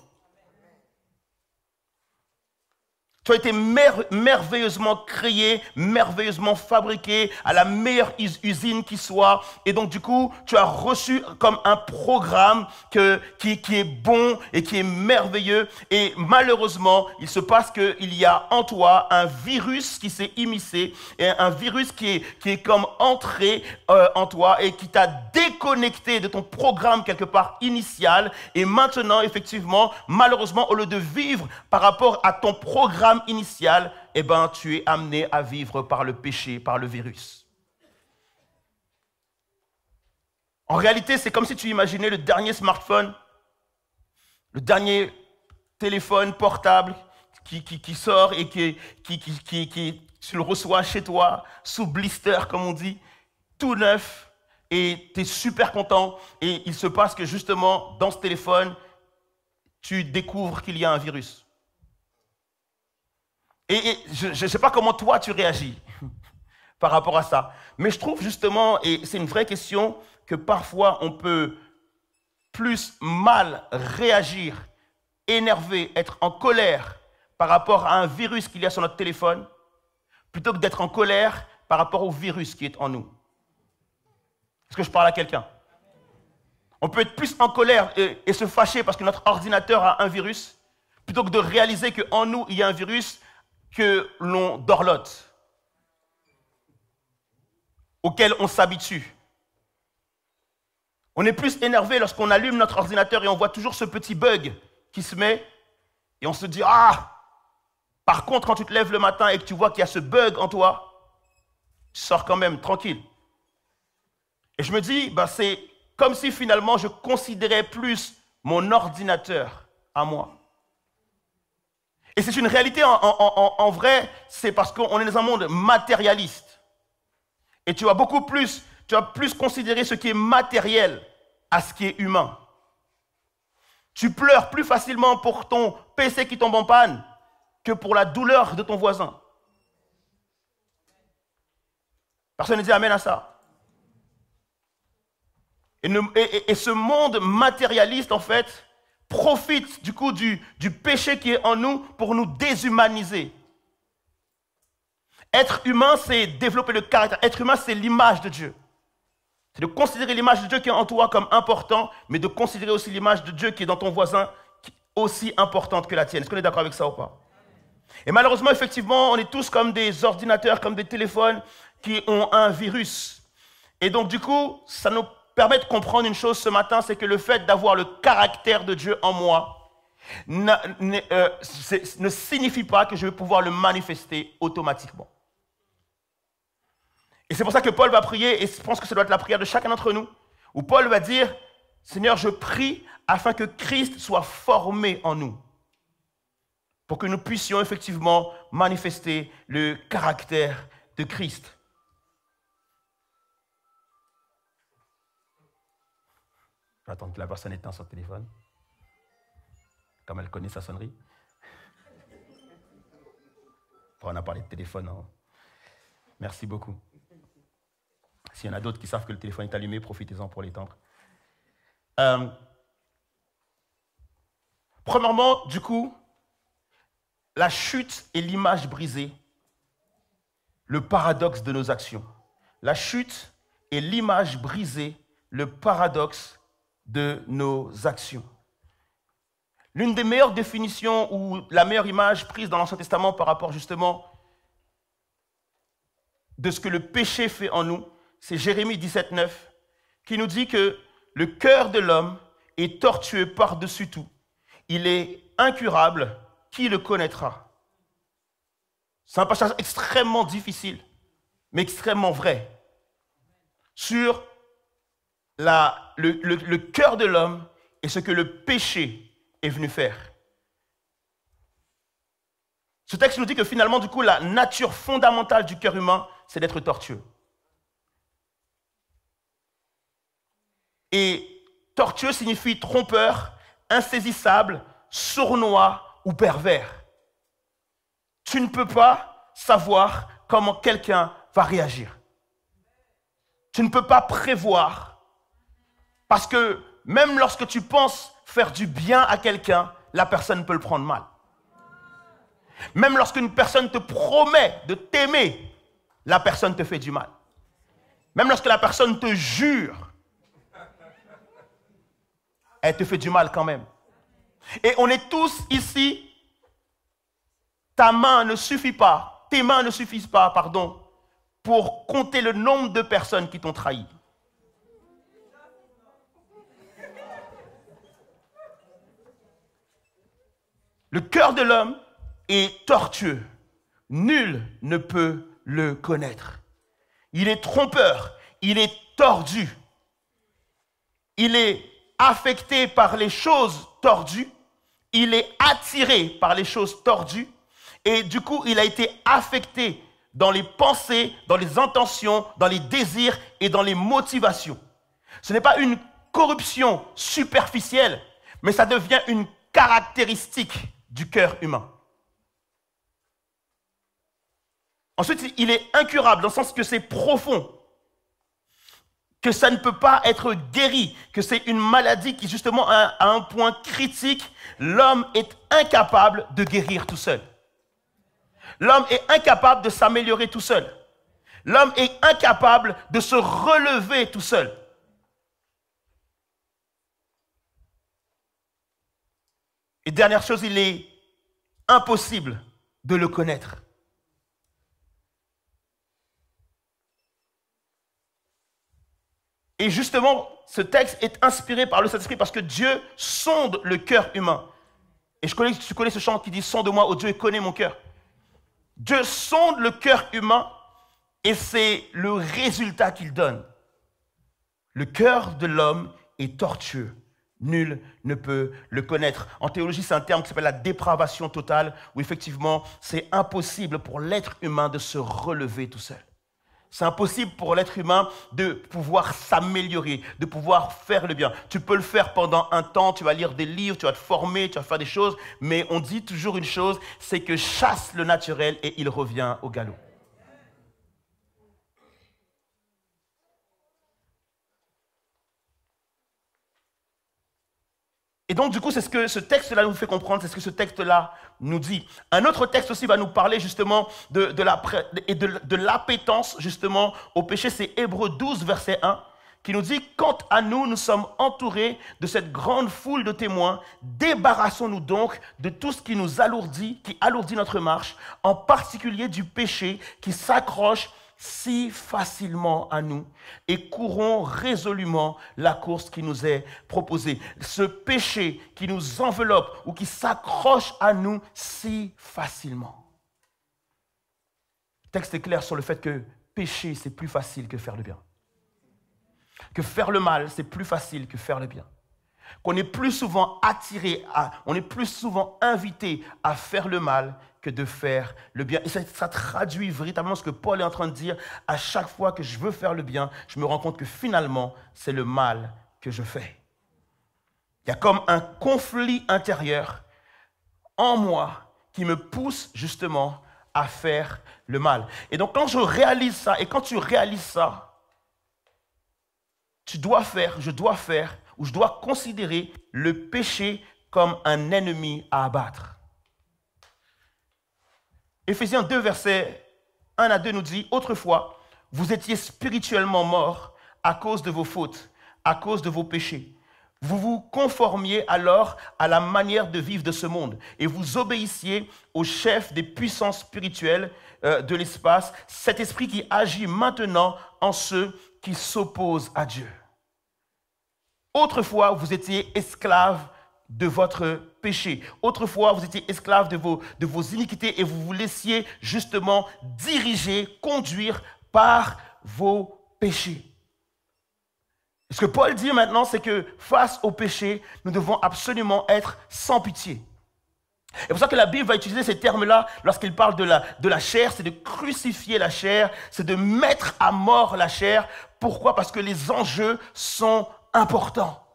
Tu as été merveilleusement créé, merveilleusement fabriqué, à la meilleure usine qui soit. Et donc, du coup, tu as reçu comme un programme qui est bon et qui est merveilleux. Et malheureusement, il se passe qu'il y a en toi un virus qui s'est immiscé, et un virus qui est comme entré en toi et qui t'a déconnecté de ton programme quelque part initial. Et maintenant, effectivement, malheureusement, au lieu de vivre par rapport à ton programme initial, tu es amené à vivre par le péché, par le virus. En réalité, c'est comme si tu imaginais le dernier smartphone, le dernier téléphone portable qui sort et tu le reçois chez toi, sous blister, comme on dit, tout neuf, et tu es super content. Et il se passe que justement, dans ce téléphone, tu découvres qu'il y a un virus. Et je ne sais pas comment toi tu réagis par rapport à ça. Mais je trouve justement, et c'est une vraie question, que parfois on peut plus mal réagir, énervé, être en colère par rapport à un virus qu'il y a sur notre téléphone, plutôt que d'être en colère par rapport au virus qui est en nous. Est-ce que je parle à quelqu'un? On peut être plus en colère et se fâcher parce que notre ordinateur a un virus, plutôt que de réaliser qu'en nous, il y a un virus que l'on dorlote, auquel on s'habitue. On est plus énervé lorsqu'on allume notre ordinateur et on voit toujours ce petit bug qui se met et on se dit « Ah !» Par contre, quand tu te lèves le matin et que tu vois qu'il y a ce bug en toi, tu sors quand même tranquille. Et je me dis, c'est comme si finalement je considérais plus mon ordinateur à moi. Et c'est une réalité, en vrai, c'est parce qu'on est dans un monde matérialiste. Et tu vas plus considérer ce qui est matériel à ce qui est humain. Tu pleures plus facilement pour ton PC qui tombe en panne que pour la douleur de ton voisin. Personne ne dit amen à ça. Et ce monde matérialiste, en fait, profite du coup du péché qui est en nous pour nous déshumaniser. Être humain, c'est développer le caractère. Être humain, c'est l'image de Dieu. C'est de considérer l'image de Dieu qui est en toi comme important, mais de considérer aussi l'image de Dieu qui est dans ton voisin aussi importante que la tienne. Est-ce qu'on est d'accord avec ça ou pas? Et malheureusement, effectivement, on est tous comme des ordinateurs, comme des téléphones qui ont un virus. Et donc, du coup, ça nous permet de comprendre une chose ce matin, c'est que le fait d'avoir le caractère de Dieu en moi ne signifie pas que je vais pouvoir le manifester automatiquement. Et c'est pour ça que Paul va prier, et je pense que ça doit être la prière de chacun d'entre nous, où Paul va dire, Seigneur, je prie afin que Christ soit formé en nous, pour que nous puissions effectivement manifester le caractère de Christ. Je vais attendre que la personne éteigne son téléphone. Comme elle connaît sa sonnerie. On a parlé de téléphone. Hein. Merci beaucoup. S'il y en a d'autres qui savent que le téléphone est allumé, profitez-en pour l'éteindre. Premièrement, du coup, la chute et l'image brisée, le paradoxe de nos actions. La chute et l'image brisée, le paradoxe de nos actions. L'une des meilleures définitions ou la meilleure image prise dans l'Ancien Testament par rapport justement de ce que le péché fait en nous, c'est Jérémie 17,9 qui nous dit que le cœur de l'homme est tortueux par-dessus tout. Il est incurable, qui le connaîtra? C'est un passage extrêmement difficile, mais extrêmement vrai, sur le cœur de l'homme et ce que le péché est venu faire. Ce texte nous dit que finalement, du coup, la nature fondamentale du cœur humain, c'est d'être tortueux. Et tortueux signifie trompeur, insaisissable, sournois ou pervers. Tu ne peux pas savoir comment quelqu'un va réagir. Tu ne peux pas prévoir. Parce que même lorsque tu penses faire du bien à quelqu'un, la personne peut le prendre mal. Même lorsqu'une personne te promet de t'aimer, la personne te fait du mal. Même lorsque la personne te jure, elle te fait du mal quand même. Et on est tous ici, tes mains ne suffisent pas, pour compter le nombre de personnes qui t'ont trahi. Le cœur de l'homme est tortueux. Nul ne peut le connaître. Il est trompeur, il est tordu. Il est affecté par les choses tordues. Il est attiré par les choses tordues. Et du coup, il a été affecté dans les pensées, dans les intentions, dans les désirs et dans les motivations. Ce n'est pas une corruption superficielle, mais ça devient une caractéristique du cœur humain. Ensuite, il est incurable dans le sens que c'est profond, que ça ne peut pas être guéri, que c'est une maladie qui justement à un point critique, l'homme est incapable de guérir tout seul. L'homme est incapable de s'améliorer tout seul. L'homme est incapable de se relever tout seul. Et dernière chose, il est impossible de le connaître. Et justement, ce texte est inspiré par le Saint-Esprit parce que Dieu sonde le cœur humain. Et tu connais ce chant qui dit « Sonde-moi, ô Dieu, et connais mon cœur ». Dieu sonde le cœur humain et c'est le résultat qu'il donne. Le cœur de l'homme est tortueux. Nul ne peut le connaître. En théologie, c'est un terme qui s'appelle la dépravation totale, où effectivement, c'est impossible pour l'être humain de se relever tout seul. C'est impossible pour l'être humain de pouvoir s'améliorer, de pouvoir faire le bien. Tu peux le faire pendant un temps, tu vas lire des livres, tu vas te former, tu vas faire des choses, mais on dit toujours une chose, c'est que chasse le naturel et il revient au galop. Et donc, du coup, c'est ce que ce texte-là nous fait comprendre, c'est ce que ce texte-là nous dit. Un autre texte aussi va nous parler justement de l'appétence justement au péché. C'est Hébreux 12, verset 1, qui nous dit « Quant à nous, nous sommes entourés de cette grande foule de témoins. Débarrassons-nous donc de tout ce qui nous alourdit, qui alourdit notre marche, en particulier du péché qui s'accroche si facilement à nous et courons résolument la course qui nous est proposée. » Ce péché qui nous enveloppe ou qui s'accroche à nous si facilement. Le texte est clair sur le fait que pécher, c'est plus facile que faire le bien. Que faire le mal, c'est plus facile que faire le bien. Qu'on est plus souvent on est plus souvent invité à faire le mal que de faire le bien. Et ça traduit véritablement ce que Paul est en train de dire. À chaque fois que je veux faire le bien, je me rends compte que finalement, c'est le mal que je fais. Il y a comme un conflit intérieur en moi qui me pousse justement à faire le mal. Et donc quand je réalise ça, et quand tu réalises ça, je dois considérer le péché comme un ennemi à abattre. Éphésiens 2, versets 1 à 2 nous dit, « Autrefois, vous étiez spirituellement morts à cause de vos fautes, à cause de vos péchés. Vous vous conformiez alors à la manière de vivre de ce monde et vous obéissiez au chef des puissances spirituelles de l'espace, cet esprit qui agit maintenant en ceux qui s'opposent à Dieu. Autrefois, vous étiez esclaves de votre péché. Autrefois, vous étiez esclaves de vos iniquités et vous vous laissiez justement diriger, conduire par vos péchés. » Ce que Paul dit maintenant, c'est que face au péché, nous devons absolument être sans pitié. C'est pour ça que la Bible va utiliser ces termes-là lorsqu'il parle de la chair, c'est de crucifier la chair, c'est de mettre à mort la chair. Pourquoi? Parce que les enjeux sont importants.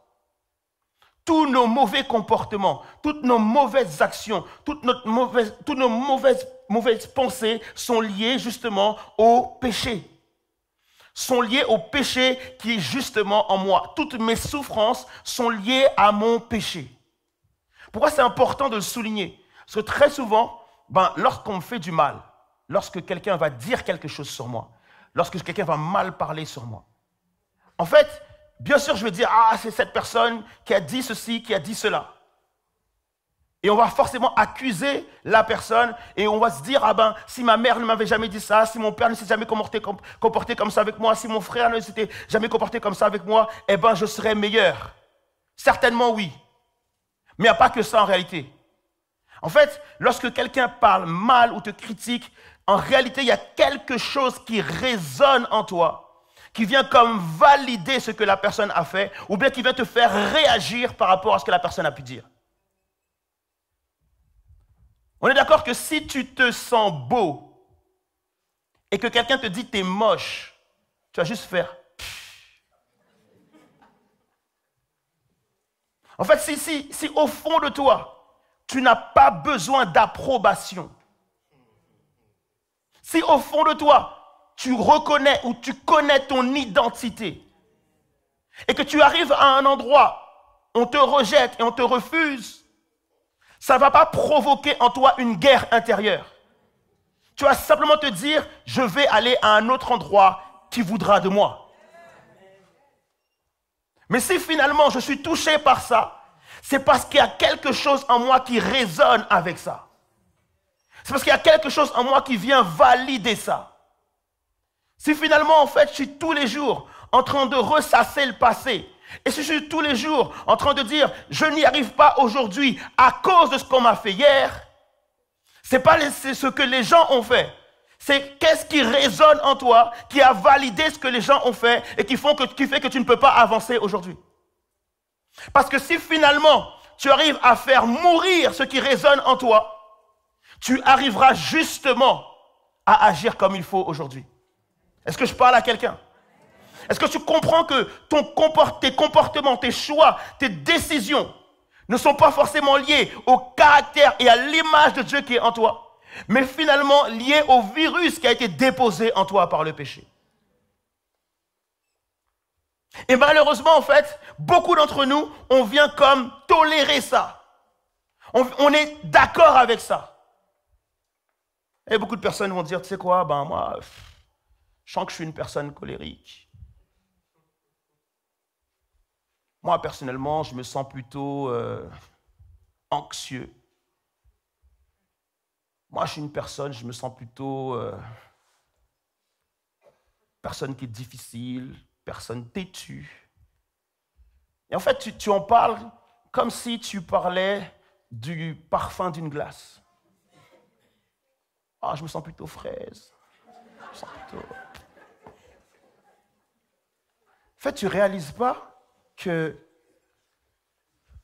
Tous nos mauvais comportements, toutes nos mauvaises actions, toutes nos mauvaises pensées sont liées justement au péché. Sont liées au péché qui est justement en moi. Toutes mes souffrances sont liées à mon péché. Pourquoi c'est important de le souligner? Parce que très souvent, lorsqu'on me fait du mal, lorsque quelqu'un va dire quelque chose sur moi, lorsque quelqu'un va mal parler sur moi, en fait, bien sûr, je vais dire, ah, c'est cette personne qui a dit ceci, qui a dit cela. Et on va forcément accuser la personne et on va se dire, ah si ma mère ne m'avait jamais dit ça, si mon père ne s'est jamais comporté comme ça avec moi, si mon frère ne s'était jamais comporté comme ça avec moi, je serais meilleur. Certainement oui. Mais il n'y a pas que ça en réalité. En fait, lorsque quelqu'un parle mal ou te critique, en réalité, il y a quelque chose qui résonne en toi, qui vient comme valider ce que la personne a fait, ou bien qui vient te faire réagir par rapport à ce que la personne a pu dire. On est d'accord que si tu te sens beau et que quelqu'un te dit t'es moche, tu vas juste faire. En fait, si au fond de toi, tu n'as pas besoin d'approbation, si au fond de toi, tu reconnais ou tu connais ton identité et que tu arrives à un endroit, on te rejette et on te refuse, ça ne va pas provoquer en toi une guerre intérieure. Tu vas simplement te dire, je vais aller à un autre endroit qui voudra de moi. Mais si finalement je suis touché par ça, c'est parce qu'il y a quelque chose en moi qui résonne avec ça. C'est parce qu'il y a quelque chose en moi qui vient valider ça. Si finalement, en fait, je suis tous les jours en train de ressasser le passé, et si je suis tous les jours en train de dire « je n'y arrive pas aujourd'hui à cause de ce qu'on m'a fait hier », c'est ce que les gens ont fait. C'est qu'est-ce qui résonne en toi, qui a validé ce que les gens ont fait et qui fait que tu ne peux pas avancer aujourd'hui. Parce que si finalement tu arrives à faire mourir ce qui résonne en toi, tu arriveras justement à agir comme il faut aujourd'hui. Est-ce que je parle à quelqu'un? Est-ce que tu comprends que tes comportements, tes choix, tes décisions ne sont pas forcément liés au caractère et à l'image de Dieu qui est en toi, mais finalement liés au virus qui a été déposé en toi par le péché? Et malheureusement, en fait, beaucoup d'entre nous, on vient comme tolérer ça. On est d'accord avec ça. Et beaucoup de personnes vont dire, tu sais quoi, moi, je sens que je suis une personne colérique. Moi, personnellement, je me sens plutôt anxieux. Moi, je suis une personne, je me sens plutôt personne qui est difficile, personne têtue. Et en fait, tu en parles comme si tu parlais du parfum d'une glace. Ah, je me sens plutôt fraise. Je me sens plutôt... En fait, tu ne réalises pas que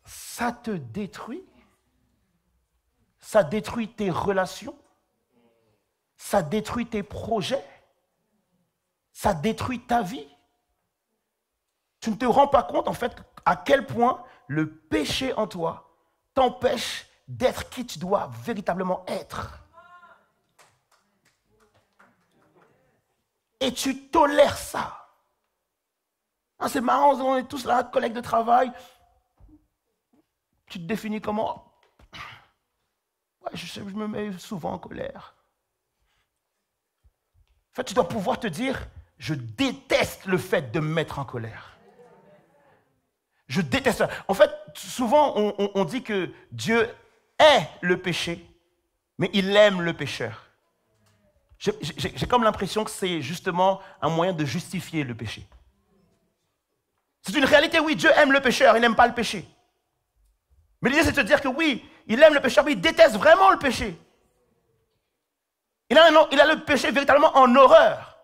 ça te détruit. Ça détruit tes relations. Ça détruit tes projets. Ça détruit ta vie. Tu ne te rends pas compte, en fait, à quel point le péché en toi t'empêche d'être qui tu dois véritablement être. Et tu tolères ça. Ah, c'est marrant, on est tous là, collègues de travail. Tu te définis comment? Ouais, je me mets souvent en colère. En fait, tu dois pouvoir te dire, je déteste le fait de me mettre en colère. Je déteste ça. En fait, souvent, on dit que Dieu est le péché, mais il aime le pécheur. J'ai comme l'impression que c'est justement un moyen de justifier le péché. C'est une réalité, oui, Dieu aime le pécheur, il n'aime pas le péché. Mais l'idée, c'est de te dire que oui, il aime le pécheur, mais il déteste vraiment le péché. Il a le péché véritablement en horreur.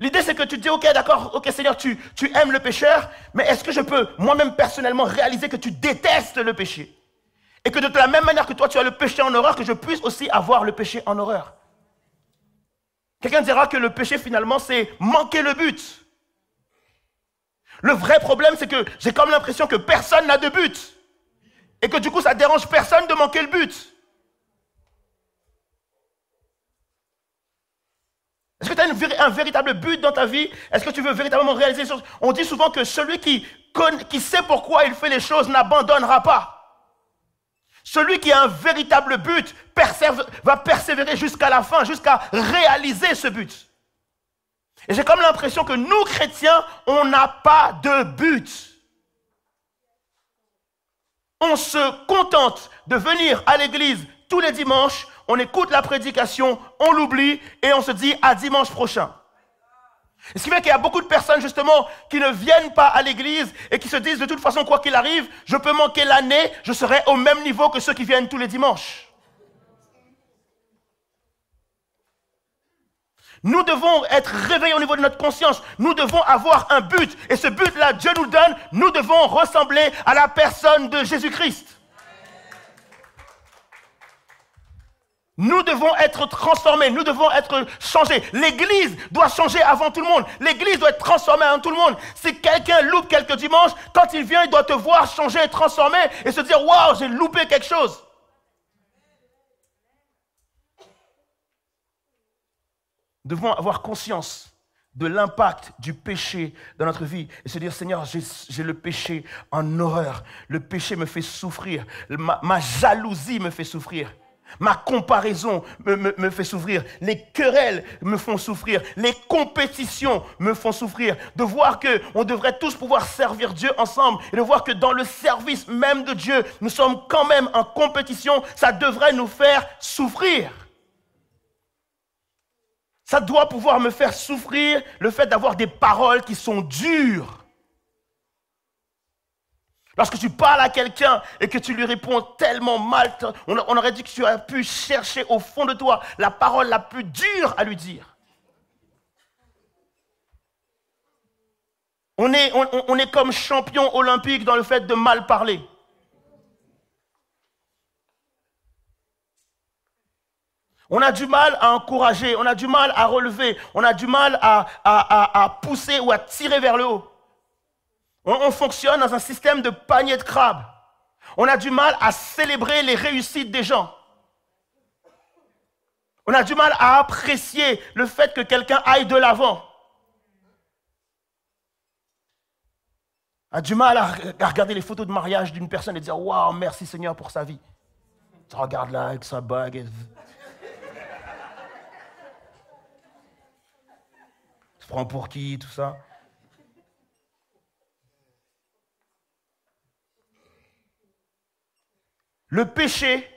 L'idée, c'est que tu te dis, ok, d'accord, ok, Seigneur, tu aimes le pécheur, mais est-ce que je peux moi-même personnellement réaliser que tu détestes le péché? Et que de la même manière que toi, tu as le péché en horreur, que je puisse aussi avoir le péché en horreur. Quelqu'un dira que le péché, finalement, c'est manquer le but. Le vrai problème, c'est que j'ai comme l'impression que personne n'a de but. Et que du coup, ça ne dérange personne de manquer le but. Est-ce que tu as un véritable but dans ta vie? Est-ce que tu veux véritablement réaliser les choses? On dit souvent que celui qui sait pourquoi il fait les choses n'abandonnera pas. Celui qui a un véritable but va persévérer jusqu'à la fin, jusqu'à réaliser ce but. Et j'ai comme l'impression que nous, chrétiens, on n'a pas de but. On se contente de venir à l'église tous les dimanches, on écoute la prédication, on l'oublie et on se dit à dimanche prochain. Et ce qui fait qu'il y a beaucoup de personnes justement qui ne viennent pas à l'église et qui se disent de toute façon quoi qu'il arrive, je peux manquer l'année, je serai au même niveau que ceux qui viennent tous les dimanches. Nous devons être réveillés au niveau de notre conscience. Nous devons avoir un but. Et ce but-là, Dieu nous donne. Nous devons ressembler à la personne de Jésus-Christ. Nous devons être transformés. Nous devons être changés. L'Église doit changer avant tout le monde. L'Église doit être transformée avant tout le monde. Si quelqu'un loupe quelques dimanches, quand il vient, il doit te voir changer et transformer et se dire « Waouh, j'ai loupé quelque chose ». Nous devons avoir conscience de l'impact du péché dans notre vie et se dire, Seigneur, j'ai le péché en horreur. Le péché me fait souffrir. Ma jalousie me fait souffrir. Ma comparaison me fait souffrir. Les querelles me font souffrir. Les compétitions me font souffrir. De voir qu'on devrait tous pouvoir servir Dieu ensemble et de voir que dans le service même de Dieu, nous sommes quand même en compétition, ça devrait nous faire souffrir. Ça doit pouvoir me faire souffrir le fait d'avoir des paroles qui sont dures. Lorsque tu parles à quelqu'un et que tu lui réponds tellement mal, on aurait dit que tu as pu chercher au fond de toi la parole la plus dure à lui dire. On est comme champion olympique dans le fait de mal parler. On a du mal à encourager, on a du mal à relever, on a du mal à pousser ou à tirer vers le haut. On fonctionne dans un système de panier de crabes. On a du mal à célébrer les réussites des gens. On a du mal à apprécier le fait que quelqu'un aille de l'avant. On a du mal à regarder les photos de mariage d'une personne et dire « Waouh, merci Seigneur pour sa vie ». Tu regardes là avec sa bague et... Tu prends pour qui, tout ça. Le péché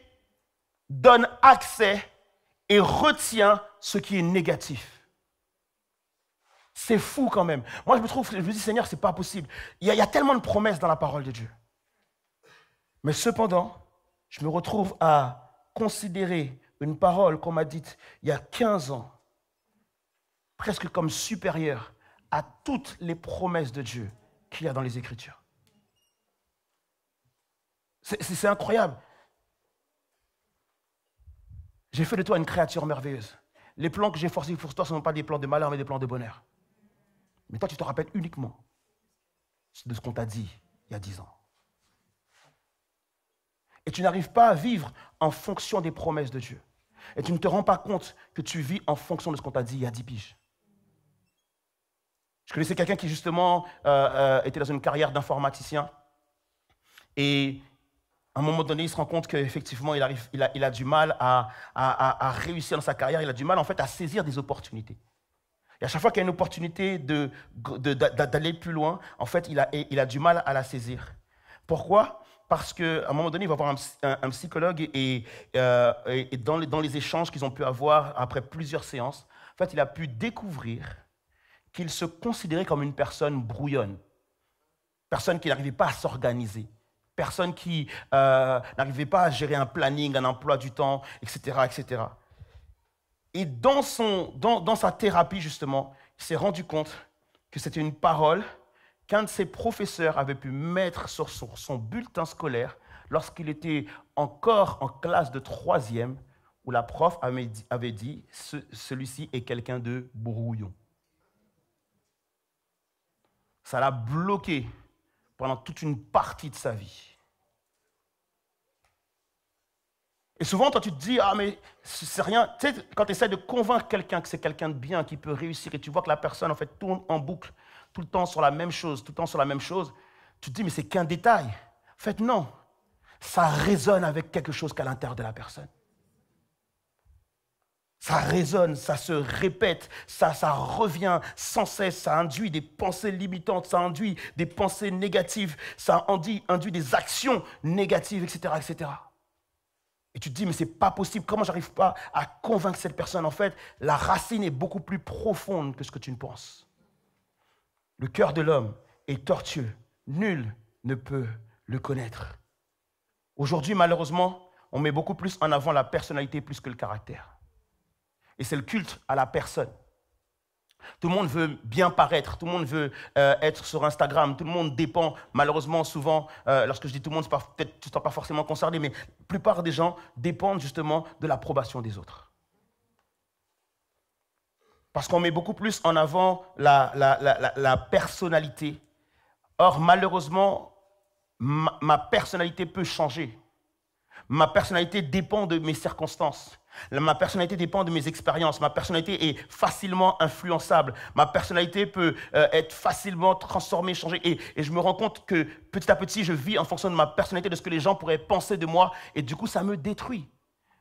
donne accès et retient ce qui est négatif. C'est fou quand même. Moi, je me dis, Seigneur, c'est pas possible. Il y a tellement de promesses dans la parole de Dieu. Mais cependant, je me retrouve à considérer une parole qu'on m'a dite il y a 15 ans, presque comme supérieure à toutes les promesses de Dieu qu'il y a dans les Écritures. C'est incroyable. J'ai fait de toi une créature merveilleuse. Les plans que j'ai forcés pour toi ne sont pas des plans de malheur, mais des plans de bonheur. Mais toi, tu te rappelles uniquement de ce qu'on t'a dit il y a 10 ans. Et tu n'arrives pas à vivre en fonction des promesses de Dieu. Et tu ne te rends pas compte que tu vis en fonction de ce qu'on t'a dit il y a 10 piges. Je connaissais quelqu'un qui justement était dans une carrière d'informaticien. Et à un moment donné, il se rend compte qu'effectivement, il a du mal à réussir dans sa carrière. Il a du mal en fait à saisir des opportunités. Et à chaque fois qu'il y a une opportunité d'aller plus loin, en fait, il a du mal à la saisir. Pourquoi ? Parce qu'à un moment donné, il va voir un psychologue et dans les échanges qu'ils ont pu avoir après plusieurs séances, en fait, il a pu découvrir qu'il se considérait comme une personne brouillonne, personne qui n'arrivait pas à s'organiser, personne qui n'arrivait pas à gérer un planning, un emploi du temps, etc., etc. Et dans sa thérapie, justement, il s'est rendu compte que c'était une parole qu'un de ses professeurs avait pu mettre sur son bulletin scolaire lorsqu'il était encore en classe de 3e, où la prof avait dit « celui-ci est quelqu'un de brouillon ». Ça l'a bloqué pendant toute une partie de sa vie. Et souvent, toi, tu te dis, ah, mais c'est rien. Tu sais, quand tu essaies de convaincre quelqu'un que c'est quelqu'un de bien, qui peut réussir, et tu vois que la personne, en fait, tourne en boucle, tout le temps sur la même chose, tu te dis, mais c'est qu'un détail. En fait, non. Ça résonne avec quelque chose qu'à l'intérieur de la personne. Ça résonne, ça se répète, ça revient sans cesse, ça induit des pensées limitantes, ça induit des pensées négatives, ça induit des actions négatives, etc., etc. Et tu te dis, mais ce n'est pas possible, comment j'arrive pas à convaincre cette personne? En fait, la racine est beaucoup plus profonde que ce que tu ne penses. Le cœur de l'homme est tortueux, nul ne peut le connaître. Aujourd'hui, malheureusement, on met beaucoup plus en avant la personnalité plus que le caractère. Et c'est le culte à la personne. Tout le monde veut bien paraître, tout le monde veut être sur Instagram, tout le monde dépend, malheureusement, souvent, lorsque je dis tout le monde, peut-être tu ne t'en pas forcément concerné, mais la plupart des gens dépendent justement de l'approbation des autres. Parce qu'on met beaucoup plus en avant la personnalité. Or, malheureusement, ma personnalité peut changer. Ma personnalité dépend de mes circonstances. Ma personnalité dépend de mes expériences. Ma personnalité est facilement influençable. Ma personnalité peut être facilement transformée, changée. Et je me rends compte que petit à petit, je vis en fonction de ma personnalité, de ce que les gens pourraient penser de moi. Et du coup, ça me détruit.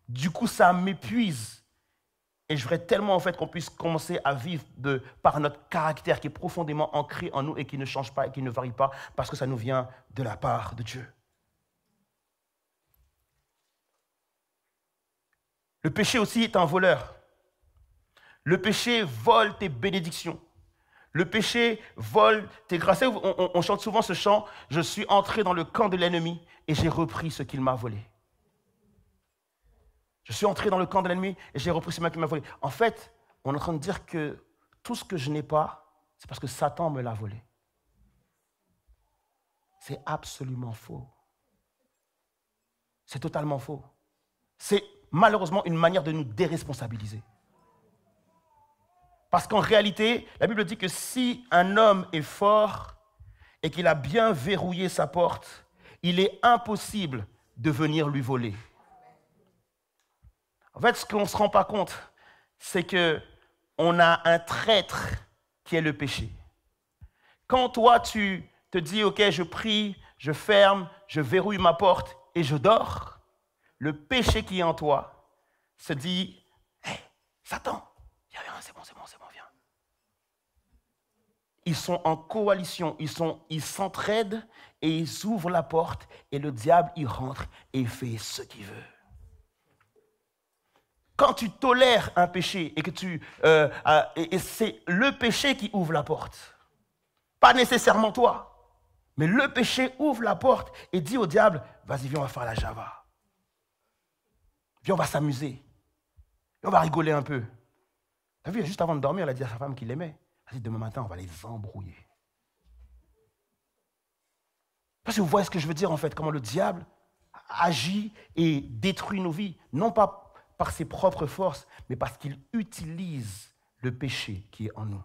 Du coup, ça m'épuise. Et je voudrais tellement en fait qu'on puisse commencer à vivre par notre caractère qui est profondément ancré en nous et qui ne change pas et qui ne varie pas parce que ça nous vient de la part de Dieu. Le péché aussi est un voleur. Le péché vole tes bénédictions. Le péché vole tes grâces. On chante souvent ce chant, « Je suis entré dans le camp de l'ennemi et j'ai repris ce qu'il m'a volé. » Je suis entré dans le camp de l'ennemi et j'ai repris ce qu'il m'a volé. En fait, on est en train de dire que tout ce que je n'ai pas, c'est parce que Satan me l'a volé. C'est absolument faux. C'est totalement faux. C'est malheureusement une manière de nous déresponsabiliser. Parce qu'en réalité, la Bible dit que si un homme est fort et qu'il a bien verrouillé sa porte, il est impossible de venir lui voler. En fait, ce qu'on ne se rend pas compte, c'est qu'on a un traître qui est le péché. Quand toi, tu te dis, ok, je prie, je ferme, je verrouille ma porte et je dors, le péché qui est en toi se dit, hey, Satan, viens, c'est bon, viens. Ils sont en coalition, ils s'entraident et ils ouvrent la porte et le diable, il rentre et il fait ce qu'il veut. Quand tu tolères un péché et que et c'est le péché qui ouvre la porte, pas nécessairement toi, mais le péché ouvre la porte et dit au diable, vas-y, viens, on va faire la Java. Viens, on va s'amuser. Viens, on va rigoler un peu. Tu as vu, juste avant de dormir, elle a dit à sa femme qu'il l'aimait. Vas-y, demain matin, on va les embrouiller. Parce que vous voyez ce que je veux dire en fait, comment le diable agit et détruit nos vies, non pas par ses propres forces, mais parce qu'il utilise le péché qui est en nous.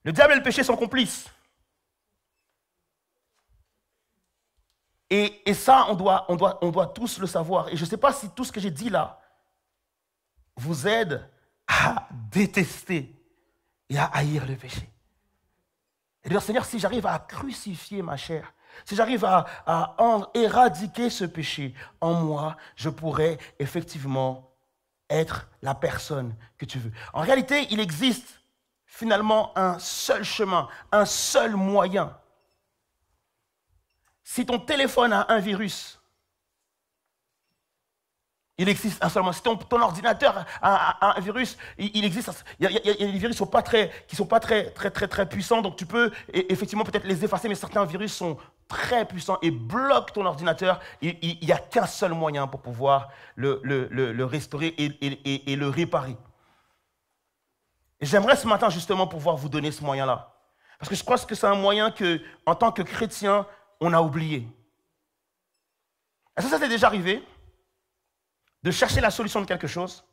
Le diable et le péché sont complices. Et ça, on doit tous le savoir. Et je ne sais pas si tout ce que j'ai dit là vous aide à détester et à haïr le péché. Et dire, Seigneur, si j'arrive à crucifier ma chair, si j'arrive à éradiquer ce péché en moi, je pourrais effectivement être la personne que tu veux. En réalité, il existe finalement un seul chemin, un seul moyen. Si ton téléphone a un virus, il existe un seul moyen. Si ton ordinateur a un virus, il existe. Il y a des virus qui ne sont pas très puissants, donc tu peux effectivement peut-être les effacer, mais certains virus sont très puissants et bloquent ton ordinateur. Il n'y a qu'un seul moyen pour pouvoir le restaurer et le réparer. Et j'aimerais ce matin justement pouvoir vous donner ce moyen-là. Parce que je crois que c'est un moyen que, en tant que chrétien, on a oublié. Est-ce que ça t'est déjà arrivé de chercher la solution de quelque chose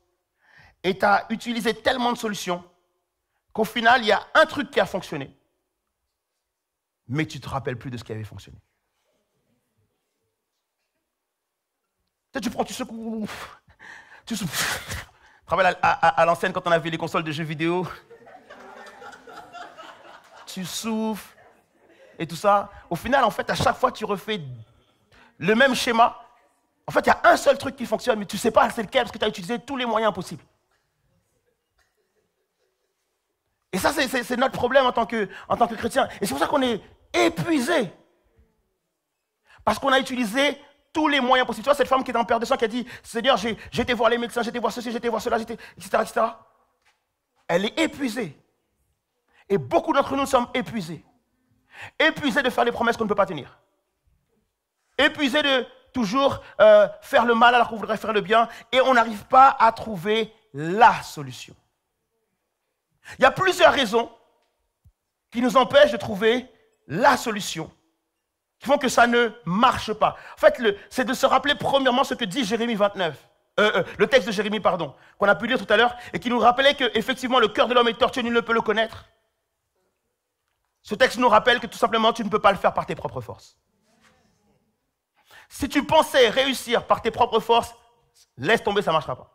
et tu as utilisé tellement de solutions qu'au final, il y a un truc qui a fonctionné, mais tu ne te rappelles plus de ce qui avait fonctionné. Tu prends, tu secoues, tu travailles à l'ancienne quand on avait les consoles de jeux vidéo, tu souffles et tout ça. Au final, en fait, à chaque fois, tu refais le même schéma. En fait, il y a un seul truc qui fonctionne, mais tu ne sais pas c'est lequel parce que tu as utilisé tous les moyens possibles. Et ça, c'est notre problème en tant que chrétien. Et c'est pour ça qu'on est épuisé. Parce qu'on a utilisé tous les moyens possibles. Tu vois, cette femme qui est en perte de sang qui a dit, Seigneur, j'ai été voir les médecins, j'ai été voir ceci, j'ai été voir cela, etc. Elle est épuisée. Et beaucoup d'entre nous sommes épuisés. Épuisés de faire les promesses qu'on ne peut pas tenir. Épuisés de toujours faire le mal alors qu'on voudrait faire le bien, et on n'arrive pas à trouver la solution. Il y a plusieurs raisons qui nous empêchent de trouver la solution, qui font que ça ne marche pas. En fait, c'est de se rappeler premièrement ce que dit Jérémie 29, le texte de Jérémie, qu'on a pu lire tout à l'heure, et qui nous rappelait qu'effectivement le cœur de l'homme est tortueux, nul ne peut le connaître. Ce texte nous rappelle que tout simplement tu ne peux pas le faire par tes propres forces. Si tu pensais réussir par tes propres forces, laisse tomber, ça ne marchera pas.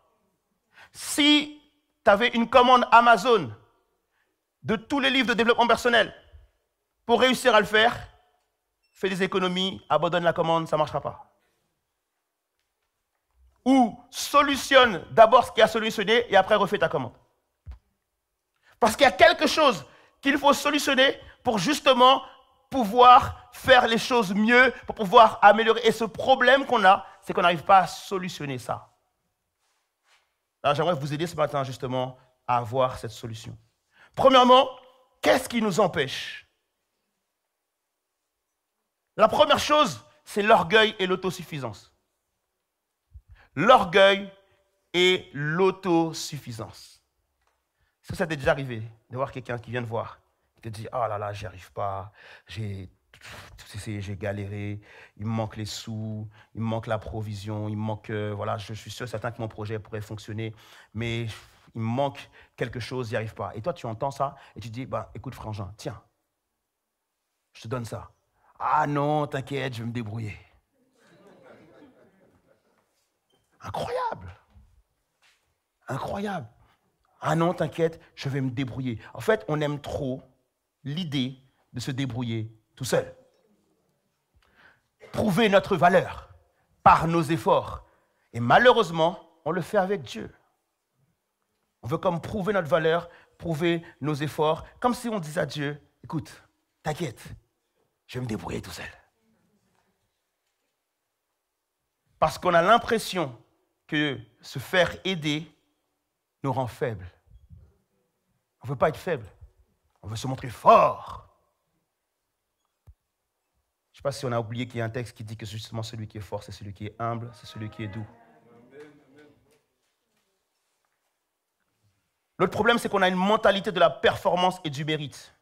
Si tu avais une commande Amazon de tous les livres de développement personnel, pour réussir à le faire, fais des économies, abandonne la commande, ça ne marchera pas. Ou solutionne d'abord ce qui a solutionné et après refais ta commande. Parce qu'il y a quelque chose qu'il faut solutionner pour justement pouvoir faire les choses mieux, pour pouvoir améliorer. Et ce problème qu'on a, c'est qu'on n'arrive pas à solutionner ça. Alors j'aimerais vous aider ce matin justement à avoir cette solution. Premièrement, qu'est-ce qui nous empêche? La première chose, c'est l'orgueil et l'autosuffisance. L'orgueil et l'autosuffisance. Est-ce que ça t'est déjà arrivé de voir quelqu'un qui vient te voir, qui te dit « Oh là là, j'y arrive pas, j'ai galéré, il me manque les sous, il me manque la provision, il me manque, voilà, je suis sûr certain que mon projet pourrait fonctionner, mais il me manque quelque chose, j'y arrive pas. » Et toi, tu entends ça et tu dis « Écoute, frangin, tiens, je te donne ça. » « Ah non, t'inquiète, je vais me débrouiller. » Incroyable. Incroyable. Ah non, t'inquiète, je vais me débrouiller. En fait, on aime trop l'idée de se débrouiller tout seul. Prouver notre valeur par nos efforts. Et malheureusement, on le fait avec Dieu. On veut comme prouver notre valeur, prouver nos efforts, comme si on disait à Dieu, écoute, t'inquiète, je vais me débrouiller tout seul. Parce qu'on a l'impression que se faire aider nous rend faibles. On ne veut pas être faible, on veut se montrer fort. Je ne sais pas si on a oublié qu'il y a un texte qui dit que justement celui qui est fort, c'est celui qui est humble, c'est celui qui est doux. L'autre problème, c'est qu'on a une mentalité de la performance et du mérite.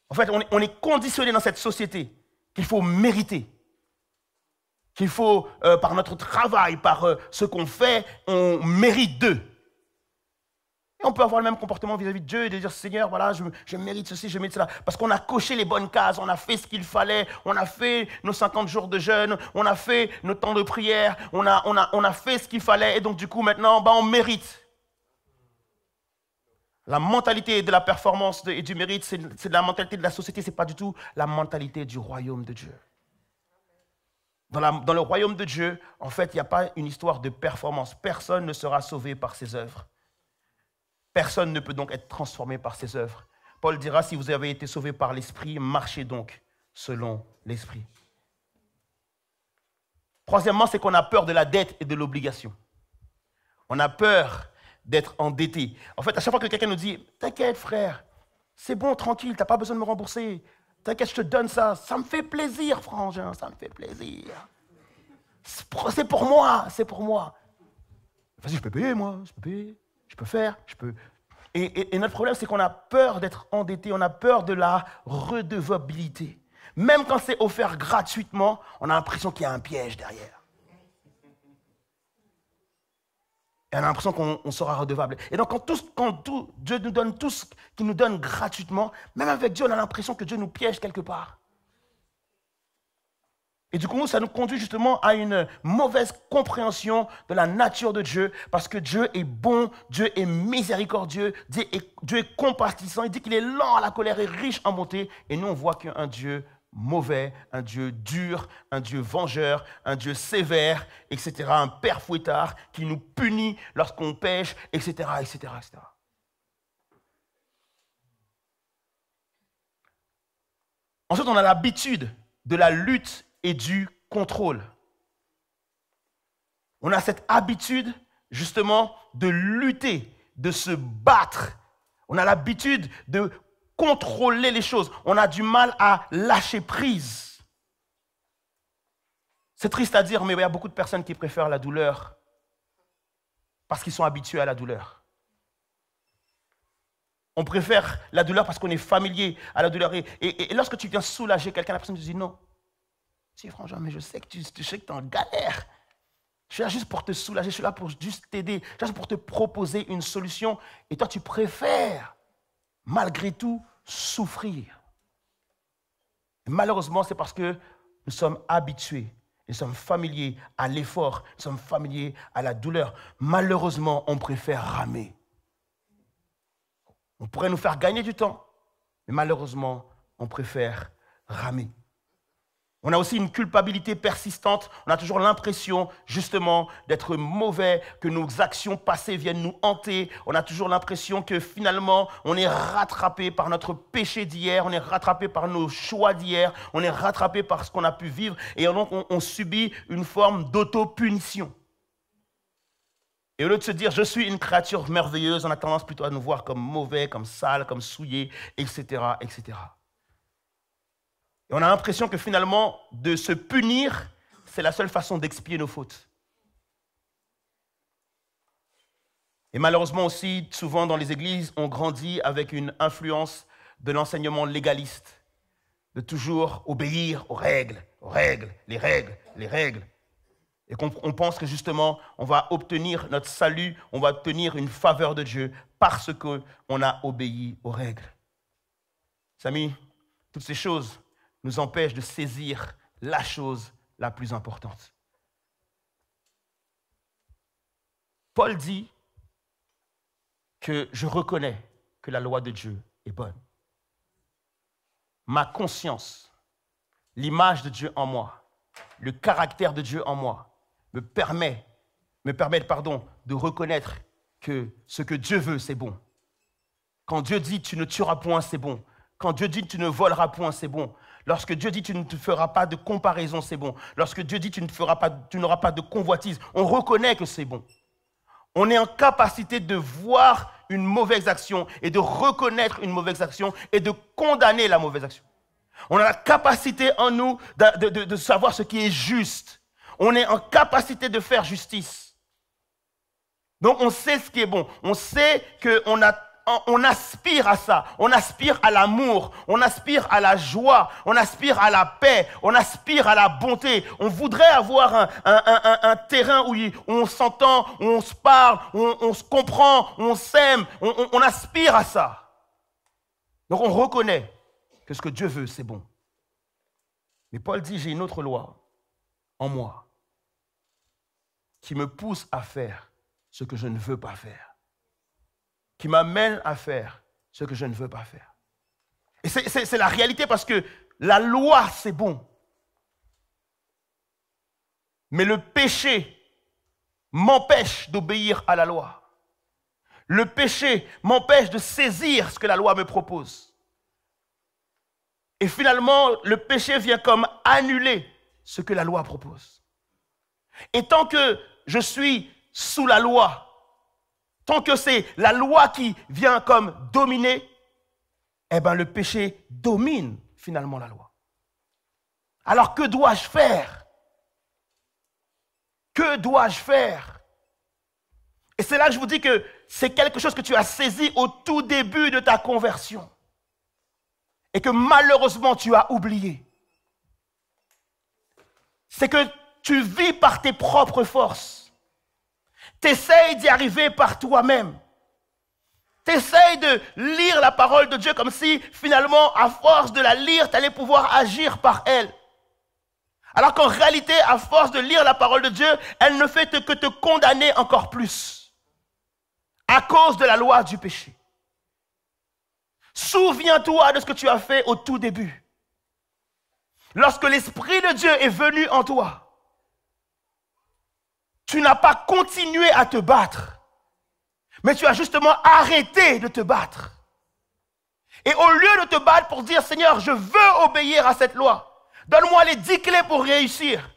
En fait, on est conditionné dans cette société qu'il faut mériter, qu'il faut, par notre travail, par ce qu'on fait, on mérite d'eux. On peut avoir le même comportement vis-à-vis de Dieu et de dire, Seigneur, voilà, je mérite ceci, je mérite cela. Parce qu'on a coché les bonnes cases, on a fait ce qu'il fallait, on a fait nos 50 jours de jeûne, on a fait nos temps de prière, on a fait ce qu'il fallait. Et donc, du coup, maintenant, on mérite. La mentalité de la performance et du mérite, c'est la mentalité de la société, ce n'est pas du tout la mentalité du royaume de Dieu. Dans le royaume de Dieu, en fait, il n'y a pas une histoire de performance. Personne ne sera sauvé par ses œuvres. Personne ne peut donc être transformé par ses œuvres. Paul dira, si vous avez été sauvé par l'Esprit, marchez donc selon l'Esprit. Troisièmement, c'est qu'on a peur de la dette et de l'obligation. On a peur d'être endetté. En fait, à chaque fois que quelqu'un nous dit, t'inquiète frère, c'est bon, tranquille, tu n'as pas besoin de me rembourser. T'inquiète, je te donne ça. Ça me fait plaisir, frangin, ça me fait plaisir. C'est pour moi, c'est pour moi. Vas-y, je peux payer, moi, je peux payer. Je peux faire, je peux... Et notre problème, c'est qu'on a peur d'être endetté, on a peur de la redevabilité. Même quand c'est offert gratuitement, on a l'impression qu'il y a un piège derrière. Et on a l'impression qu'on sera redevable. Et donc, quand Dieu nous donne tout ce qu'il nous donne gratuitement, même avec Dieu, on a l'impression que Dieu nous piège quelque part. Et du coup, ça nous conduit justement à une mauvaise compréhension de la nature de Dieu, parce que Dieu est bon, Dieu est miséricordieux, Dieu est compatissant, il dit qu'il est lent à la colère et riche en bonté, et nous on voit qu'un Dieu mauvais, un Dieu dur, un Dieu vengeur, un Dieu sévère, etc., un père fouettard qui nous punit lorsqu'on pêche, etc., etc., etc. Ensuite, on a l'habitude de la lutte et du contrôle. On a cette habitude, justement, de lutter, de se battre. On a l'habitude de contrôler les choses. On a du mal à lâcher prise. C'est triste à dire, mais il y a beaucoup de personnes qui préfèrent la douleur parce qu'ils sont habitués à la douleur. On préfère la douleur parce qu'on est familier à la douleur. Et lorsque tu viens soulager quelqu'un, la personne te dit non. Si, franchement, mais je sais que tu es en galère. Je suis là juste pour te soulager, je suis là pour juste t'aider, je suis là juste pour te proposer une solution. Et toi, tu préfères, malgré tout, souffrir. Et malheureusement, c'est parce que nous sommes habitués, nous sommes familiers à l'effort, nous sommes familiers à la douleur. Malheureusement, on préfère ramer. On pourrait nous faire gagner du temps, mais malheureusement, on préfère ramer. On a aussi une culpabilité persistante. On a toujours l'impression, justement, d'être mauvais, que nos actions passées viennent nous hanter. On a toujours l'impression que, finalement, on est rattrapé par notre péché d'hier. On est rattrapé par nos choix d'hier. On est rattrapé par ce qu'on a pu vivre. Et donc, on subit une forme d'auto-punition. Et au lieu de se dire, je suis une créature merveilleuse, on a tendance plutôt à nous voir comme mauvais, comme sale, comme souillé, etc., etc. Et on a l'impression que finalement, de se punir, c'est la seule façon d'expier nos fautes. Et malheureusement aussi, souvent dans les églises, on grandit avec une influence de l'enseignement légaliste, de toujours obéir aux règles, les règles. Et qu'on pense que justement, on va obtenir notre salut, on va obtenir une faveur de Dieu parce qu'on a obéi aux règles. Amis, toutes ces choses nous empêchent de saisir la chose la plus importante. Paul dit que je reconnais que la loi de Dieu est bonne. Ma conscience, l'image de Dieu en moi, le caractère de Dieu en moi, me permettent de reconnaître que ce que Dieu veut, c'est bon. Quand Dieu dit tu ne tueras point, c'est bon. Quand Dieu dit tu ne voleras point, c'est bon. Lorsque Dieu dit tu ne te feras pas de comparaison, c'est bon. Lorsque Dieu dit tu n'auras pas de convoitise, on reconnaît que c'est bon. On est en capacité de voir une mauvaise action et de reconnaître une mauvaise action et de condamner la mauvaise action. On a la capacité en nous de savoir ce qui est juste. On est en capacité de faire justice. Donc on sait ce qui est bon. On sait qu'on a on aspire à ça, on aspire à l'amour, on aspire à la joie, on aspire à la paix, on aspire à la bonté. On voudrait avoir un terrain où on s'entend, où on se parle, où on se comprend, où on s'aime, on aspire à ça. Donc on reconnaît que ce que Dieu veut, c'est bon. Mais Paul dit, j'ai une autre loi en moi qui me pousse à faire ce que je ne veux pas faire, qui m'amène à faire ce que je ne veux pas faire. Et c'est la réalité parce que la loi, c'est bon. Mais le péché m'empêche d'obéir à la loi. Le péché m'empêche de saisir ce que la loi me propose. Et finalement, le péché vient comme annuler ce que la loi propose. Et tant que je suis sous la loi, tant que c'est la loi qui vient comme dominer, eh bien le péché domine finalement la loi. Alors que dois-je faire? Que dois-je faire? Et c'est là que je vous dis que c'est quelque chose que tu as saisi au tout début de ta conversion et que malheureusement tu as oublié. C'est que tu vis par tes propres forces. Tu essayes d'y arriver par toi-même. Tu essayes de lire la parole de Dieu comme si finalement, à force de la lire, tu allais pouvoir agir par elle. Alors qu'en réalité, à force de lire la parole de Dieu, elle ne fait que te condamner encore plus à cause de la loi du péché. Souviens-toi de ce que tu as fait au tout début. Lorsque l'Esprit de Dieu est venu en toi, tu n'as pas continué à te battre, mais tu as justement arrêté de te battre. Et au lieu de te battre pour dire, Seigneur, je veux obéir à cette loi, donne-moi les 10 clés pour réussir.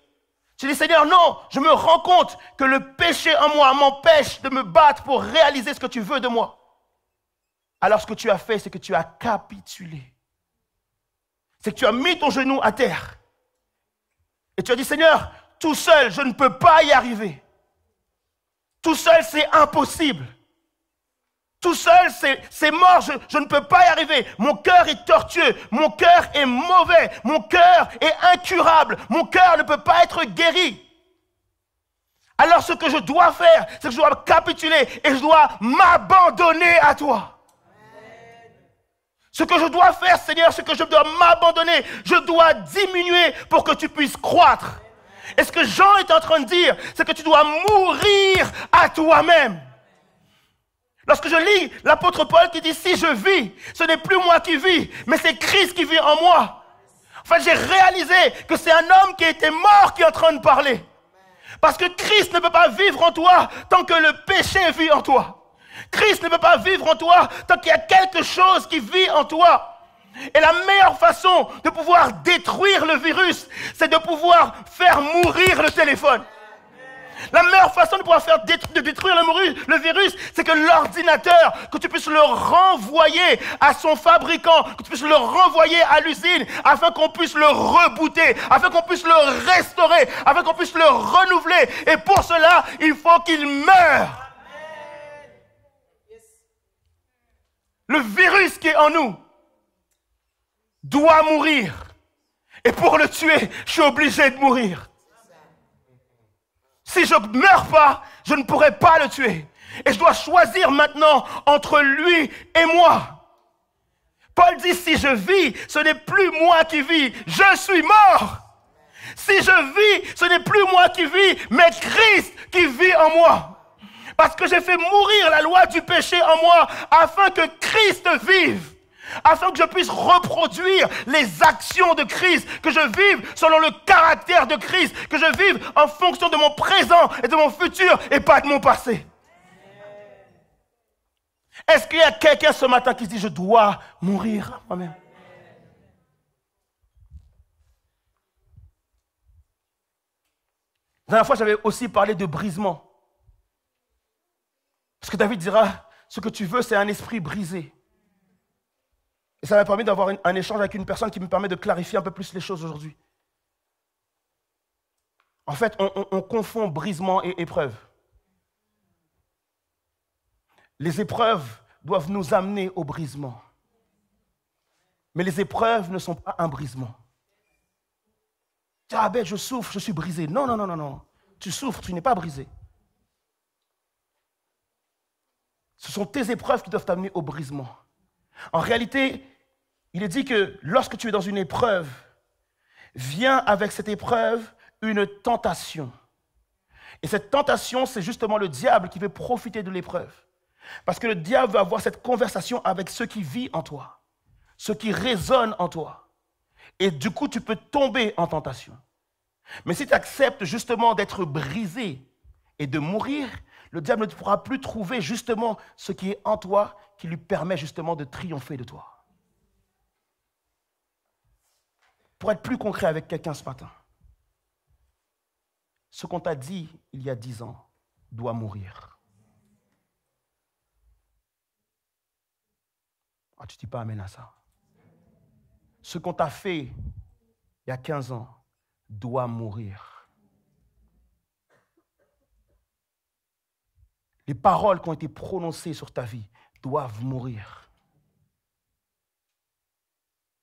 Tu dis, Seigneur, non, je me rends compte que le péché en moi m'empêche de me battre pour réaliser ce que tu veux de moi. Alors ce que tu as fait, c'est que tu as capitulé. C'est que tu as mis ton genou à terre. Et tu as dit, Seigneur, tout seul, je ne peux pas y arriver. Tout seul, c'est impossible. Tout seul, c'est mort, je ne peux pas y arriver. Mon cœur est tortueux, mon cœur est mauvais, mon cœur est incurable, mon cœur ne peut pas être guéri. Alors ce que je dois faire, c'est que je dois capituler et je dois m'abandonner à toi. Ce que je dois faire, Seigneur, c'est que je dois m'abandonner. Je dois diminuer pour que tu puisses croître. Et ce que Jean est en train de dire, c'est que tu dois mourir à toi-même. Lorsque je lis l'apôtre Paul qui dit, si je vis, ce n'est plus moi qui vis, mais c'est Christ qui vit en moi. En fait, j'ai réalisé que c'est un homme qui était mort qui est en train de parler. Parce que Christ ne peut pas vivre en toi tant que le péché vit en toi. Christ ne peut pas vivre en toi tant qu'il y a quelque chose qui vit en toi. Et la meilleure façon de pouvoir détruire le virus, c'est de pouvoir faire mourir le téléphone. La meilleure façon de pouvoir détruire le virus, c'est que l'ordinateur, que tu puisses le renvoyer à son fabricant, que tu puisses le renvoyer à l'usine, afin qu'on puisse le rebooter, afin qu'on puisse le restaurer, afin qu'on puisse le renouveler. Et pour cela, il faut qu'il meure. Le virus qui est en nous doit mourir. Et pour le tuer, je suis obligé de mourir. Si je ne meurs pas, je ne pourrai pas le tuer. Et je dois choisir maintenant entre lui et moi. Paul dit, si je vis, ce n'est plus moi qui vis, je suis mort. Si je vis, ce n'est plus moi qui vis, mais Christ qui vit en moi. Parce que j'ai fait mourir la loi du péché en moi, afin que Christ vive. Afin que je puisse reproduire les actions de Christ, que je vive selon le caractère de Christ, que je vive en fonction de mon présent et de mon futur et pas de mon passé. Est-ce qu'il y a quelqu'un ce matin qui se dit, je dois mourir à moi-même? La dernière fois, j'avais aussi parlé de brisement. Parce que David dira, ce que tu veux, c'est un esprit brisé. Et ça m'a permis d'avoir un échange avec une personne qui me permet de clarifier un peu plus les choses aujourd'hui. En fait, on confond brisement et épreuve. Les épreuves doivent nous amener au brisement. Mais les épreuves ne sont pas un brisement. Ah ben, je souffre, je suis brisé. Non, non, non, non, non. Tu souffres, tu n'es pas brisé. Ce sont tes épreuves qui doivent t'amener au brisement. En réalité, il est dit que lorsque tu es dans une épreuve, vient avec cette épreuve une tentation. Et cette tentation, c'est justement le diable qui veut profiter de l'épreuve. Parce que le diable veut avoir cette conversation avec ceux qui vivent en toi, ceux qui résonnent en toi. Et du coup, tu peux tomber en tentation. Mais si tu acceptes justement d'être brisé et de mourir, le diable ne pourra plus trouver justement ce qui est en toi qui lui permet justement de triompher de toi. Pour être plus concret avec quelqu'un ce matin, ce qu'on t'a dit il y a 10 ans doit mourir. Ah, tu ne dis pas amen à ça. Ce qu'on t'a fait il y a 15 ans doit mourir. Les paroles qui ont été prononcées sur ta vie doivent mourir.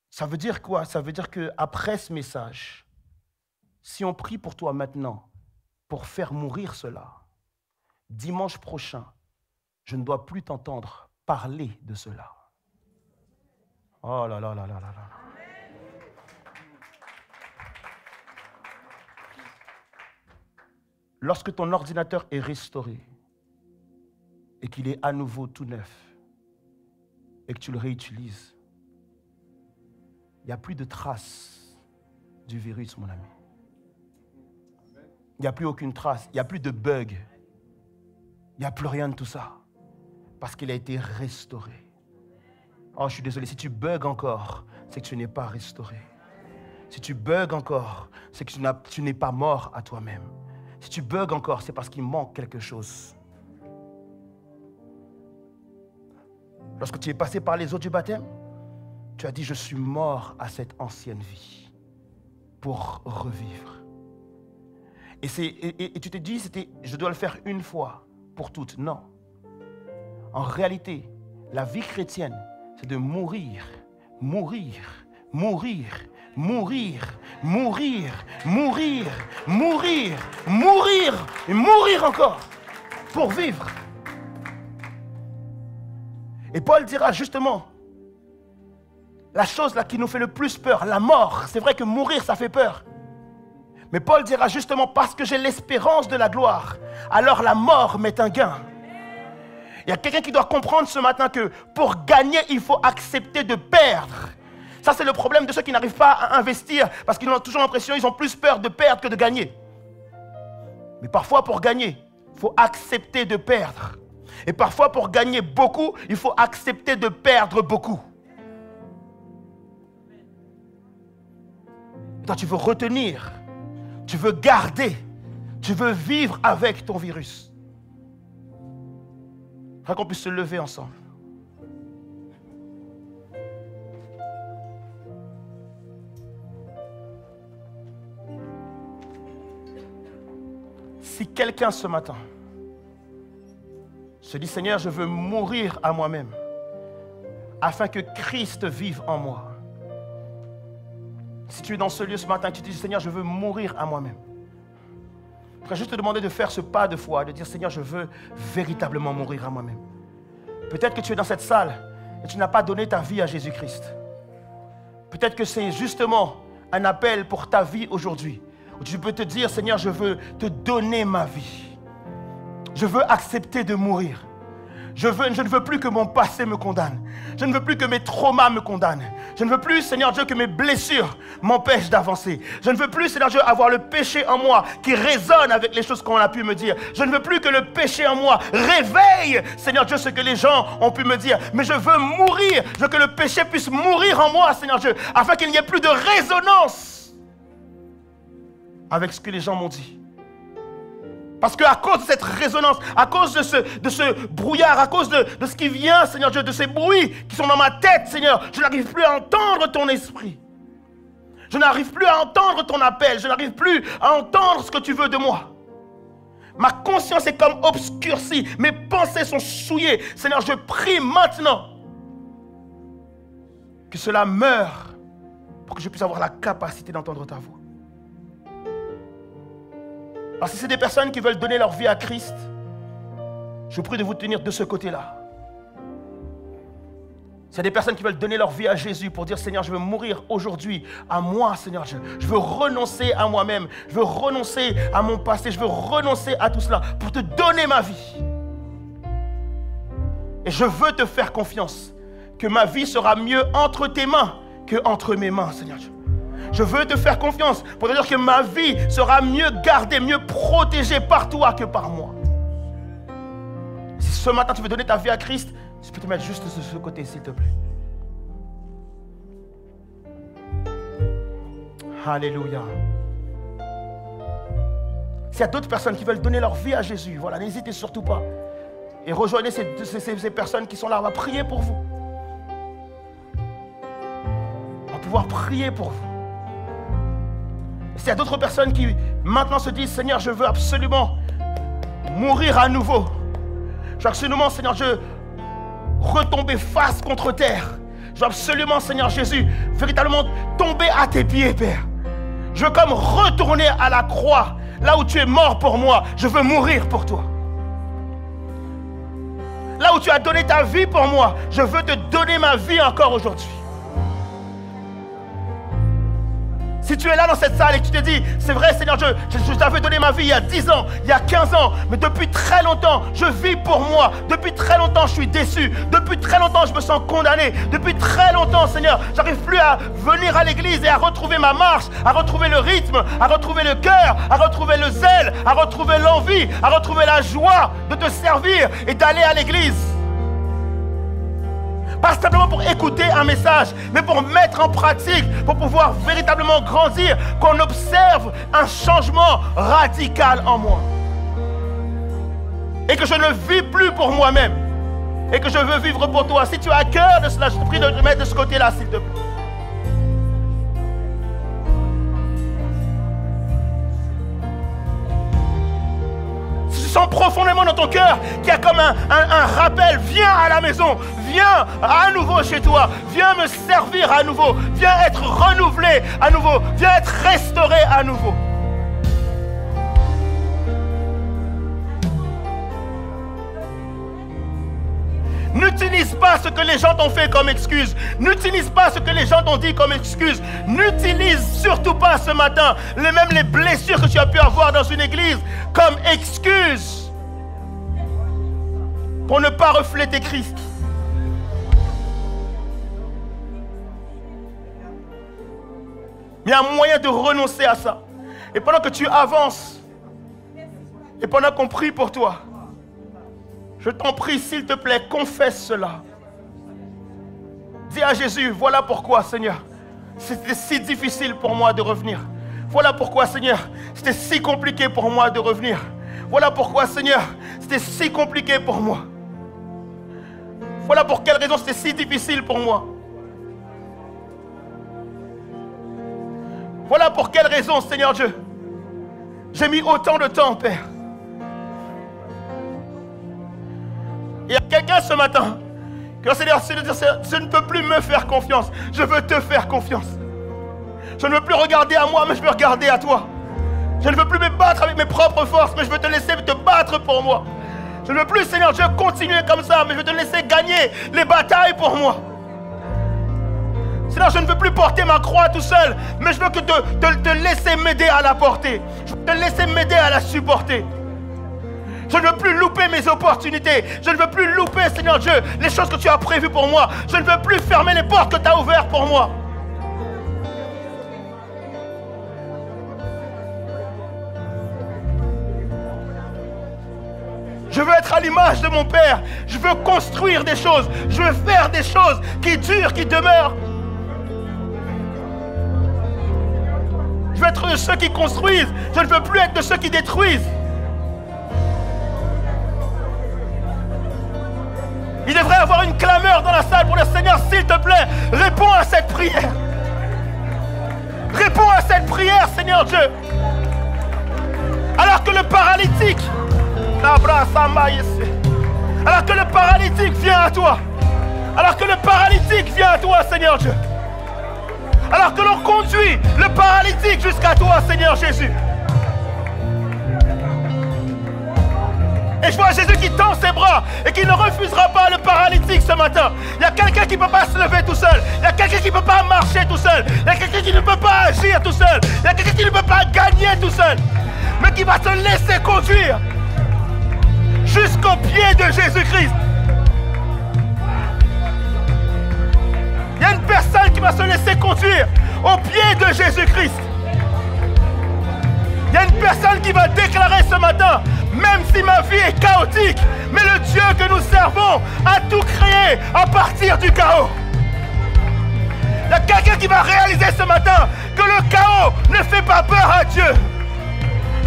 Ça veut dire quoi? Ça veut dire qu'après ce message, si on prie pour toi maintenant, pour faire mourir cela, dimanche prochain, je ne dois plus t'entendre parler de cela. Oh là là là là là là. Lorsque ton ordinateur est restauré et qu'il est à nouveau tout neuf et que tu le réutilises, il n'y a plus de traces du virus, mon ami. Il n'y a plus aucune trace, il n'y a plus de bug. Il n'y a plus rien de tout ça. Parce qu'il a été restauré. Oh, je suis désolé, si tu bugs encore, c'est que tu n'es pas restauré. Si tu bugs encore, c'est que tu n'es pas mort à toi-même. Si tu bugs encore, c'est parce qu'il manque quelque chose. Lorsque tu es passé par les eaux du baptême, tu as dit, je suis mort à cette ancienne vie pour revivre. Et tu t'es dit, je dois le faire une fois pour toutes. Non. En réalité, la vie chrétienne, c'est de mourir, mourir, mourir, mourir, mourir, mourir, mourir, mourir, et mourir encore pour vivre. Et Paul dira justement, la chose là qui nous fait le plus peur, la mort. C'est vrai que mourir, ça fait peur. Mais Paul dira justement, parce que j'ai l'espérance de la gloire, alors la mort m'est un gain. Il y a quelqu'un qui doit comprendre ce matin que pour gagner, il faut accepter de perdre. Ça, c'est le problème de ceux qui n'arrivent pas à investir parce qu'ils ont toujours l'impression qu'ils ont plus peur de perdre que de gagner. Mais parfois, pour gagner, il faut accepter de perdre. Et parfois, pour gagner beaucoup, il faut accepter de perdre beaucoup. Toi, tu veux retenir, tu veux garder, tu veux vivre avec ton virus. Il faudrait qu'on puisse se lever ensemble. Si quelqu'un ce matin se dit, Seigneur, je veux mourir à moi-même afin que Christ vive en moi. Si tu es dans ce lieu ce matin et que tu te dis, Seigneur, je veux mourir à moi-même. Je voudrais juste te demander de faire ce pas de foi, de dire, Seigneur, je veux véritablement mourir à moi-même. Peut-être que tu es dans cette salle et tu n'as pas donné ta vie à Jésus-Christ. Peut-être que c'est justement un appel pour ta vie aujourd'hui, où tu peux te dire, Seigneur, je veux te donner ma vie. Je veux accepter de mourir. Je ne veux plus que mon passé me condamne. Je ne veux plus que mes traumas me condamnent. Je ne veux plus, Seigneur Dieu, que mes blessures m'empêchent d'avancer. Je ne veux plus, Seigneur Dieu, avoir le péché en moi qui résonne avec les choses qu'on a pu me dire. Je ne veux plus que le péché en moi réveille, Seigneur Dieu, ce que les gens ont pu me dire. Mais je veux mourir. Je veux que le péché puisse mourir en moi, Seigneur Dieu, afin qu'il n'y ait plus de résonance avec ce que les gens m'ont dit. Parce qu'à cause de cette résonance, à cause de ce brouillard, à cause de ce qui vient, Seigneur Dieu, de ces bruits qui sont dans ma tête, Seigneur, je n'arrive plus à entendre ton esprit. Je n'arrive plus à entendre ton appel. Je n'arrive plus à entendre ce que tu veux de moi. Ma conscience est comme obscurcie. Mes pensées sont souillées. Seigneur, je prie maintenant que cela meure pour que je puisse avoir la capacité d'entendre ta voix. Alors si c'est des personnes qui veulent donner leur vie à Christ, je vous prie de vous tenir de ce côté-là. S'il y a des personnes qui veulent donner leur vie à Jésus pour dire, Seigneur, je veux mourir aujourd'hui à moi, Seigneur. Je veux renoncer à moi-même. Je veux renoncer à mon passé. Je veux renoncer à tout cela pour te donner ma vie. Et je veux te faire confiance que ma vie sera mieux entre tes mains que entre mes mains, Seigneur. Je veux te faire confiance pour te dire que ma vie sera mieux gardée, mieux protégée par toi que par moi. Si ce matin tu veux donner ta vie à Christ, je peux te mettre juste de ce côté, s'il te plaît. Alléluia. S'il y a d'autres personnes qui veulent donner leur vie à Jésus, voilà, n'hésitez surtout pas. Et rejoignez ces personnes qui sont là. On va prier pour vous. On va pouvoir prier pour vous. S'il y a d'autres personnes qui maintenant se disent, Seigneur, je veux absolument mourir à nouveau. Je veux absolument, Seigneur, je veux retomber face contre terre. Je veux absolument, Seigneur Jésus, véritablement tomber à tes pieds, Père. Je veux comme retourner à la croix, là où tu es mort pour moi. Je veux mourir pour toi. Là où tu as donné ta vie pour moi, je veux te donner ma vie encore aujourd'hui. Si tu es là dans cette salle et que tu te dis, c'est vrai Seigneur, je t'avais donné ma vie il y a 10 ans, il y a 15 ans, mais depuis très longtemps, je vis pour moi. Depuis très longtemps, je suis déçu. Depuis très longtemps, je me sens condamné. Depuis très longtemps, Seigneur, j'arrive plus à venir à l'église et à retrouver ma marche, à retrouver le rythme, à retrouver le cœur, à retrouver le zèle, à retrouver l'envie, à retrouver la joie de te servir et d'aller à l'église. Pas simplement pour écouter un message, mais pour mettre en pratique, pour pouvoir véritablement grandir, qu'on observe un changement radical en moi. Et que je ne vis plus pour moi-même, et que je veux vivre pour toi. Si tu as cœur de cela, je te prie de te mettre de ce côté-là, s'il te plaît. Sens profondément dans ton cœur qu'il y a comme un rappel. Viens à la maison, viens à nouveau chez toi, viens me servir à nouveau, viens être renouvelé à nouveau, viens être restauré à nouveau. N'utilise pas ce que les gens t'ont fait comme excuse. N'utilise pas ce que les gens t'ont dit comme excuse. N'utilise surtout pas ce matin même les blessures que tu as pu avoir dans une église comme excuse pour ne pas refléter Christ. Il y a un moyen de renoncer à ça. Et pendant que tu avances, et pendant qu'on prie pour toi, je t'en prie, s'il te plaît, confesse cela. Dis à Jésus, voilà pourquoi, Seigneur, c'était si difficile pour moi de revenir. Voilà pourquoi, Seigneur, c'était si compliqué pour moi de revenir. Voilà pourquoi, Seigneur, c'était si compliqué pour moi. Voilà pour quelle raison c'était si difficile pour moi. Voilà pour quelle raison, Seigneur Dieu, j'ai mis autant de temps, Père. Il y a quelqu'un ce matin qui va se dire, je ne peux plus me faire confiance, je veux te faire confiance. Je ne veux plus regarder à moi, mais je veux regarder à toi. Je ne veux plus me battre avec mes propres forces, mais je veux te laisser te battre pour moi. Je ne veux plus, Seigneur Dieu, continuer comme ça, mais je veux te laisser gagner les batailles pour moi. Seigneur, je ne veux plus porter ma croix tout seul, mais je veux que te laisser m'aider à la porter. Je veux te laisser m'aider à la supporter. Je ne veux plus louper mes opportunités. Je ne veux plus louper, Seigneur Dieu, les choses que tu as prévues pour moi. Je ne veux plus fermer les portes que tu as ouvertes pour moi. Je veux être à l'image de mon Père. Je veux construire des choses. Je veux faire des choses qui durent, qui demeurent. Je veux être de ceux qui construisent. Je ne veux plus être de ceux qui détruisent. Il devrait y avoir une clameur dans la salle pour le Seigneur, s'il te plaît, réponds à cette prière. Réponds à cette prière, Seigneur Dieu. Alors que le paralytique Alors que le paralytique vient à toi. Alors que le paralytique vient à toi, Seigneur Dieu. Alors que l'on conduit le paralytique jusqu'à toi, Seigneur Jésus. Et je vois Jésus qui tend ses bras et qui ne refusera pas le paralytique ce matin. Il y a quelqu'un qui ne peut pas se lever tout seul. Il y a quelqu'un qui ne peut pas marcher tout seul. Il y a quelqu'un qui ne peut pas agir tout seul. Il y a quelqu'un qui ne peut pas gagner tout seul. Mais qui va se laisser conduire jusqu'au pied de Jésus-Christ. Il y a une personne qui va se laisser conduire au pied de Jésus-Christ. Il y a une personne qui va déclarer ce matin, même si ma vie est chaotique, mais le Dieu que nous servons a tout créé à partir du chaos. Il y a quelqu'un qui va réaliser ce matin que le chaos ne fait pas peur à Dieu.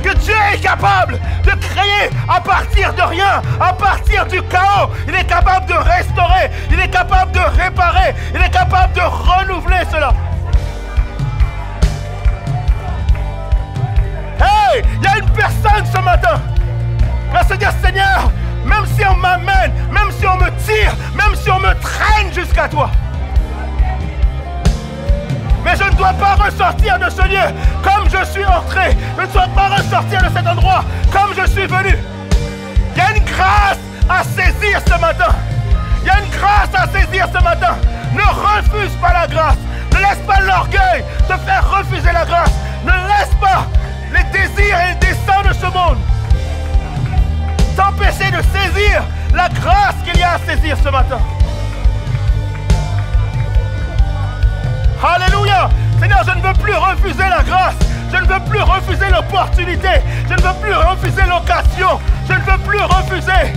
Que Dieu est capable de créer à partir de rien, à partir du chaos. Il est capable de restaurer, il est capable de réparer, il est capable de renouveler cela. Hey, il y a une personne ce matin qui va se dire, Seigneur, même si on m'amène, même si on me tire, même si on me traîne jusqu'à toi, mais je ne dois pas ressortir de ce lieu comme je suis entré. Je ne dois pas ressortir de cet endroit comme je suis venu. Il y a une grâce à saisir ce matin. Il y a une grâce à saisir ce matin. Ne refuse pas la grâce. Ne laisse pas l'orgueil te faire refuser la grâce. Ne laisse pas les désirs et les desseins de ce monde t'empêcher de saisir la grâce qu'il y a à saisir ce matin. Alléluia. Seigneur, je ne veux plus refuser la grâce. Je ne veux plus refuser l'opportunité. Je ne veux plus refuser l'occasion. Je ne veux plus refuser.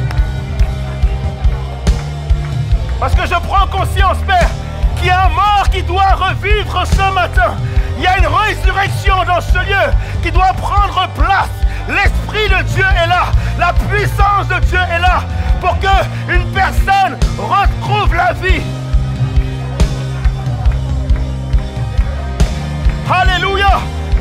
Parce que je prends conscience, Père, qu'il y a un mort qui doit revivre ce matin. Il y a une résurrection dans ce lieu qui doit prendre place. L'Esprit de Dieu est là. La puissance de Dieu est là pour qu'une personne retrouve la vie. Alléluia.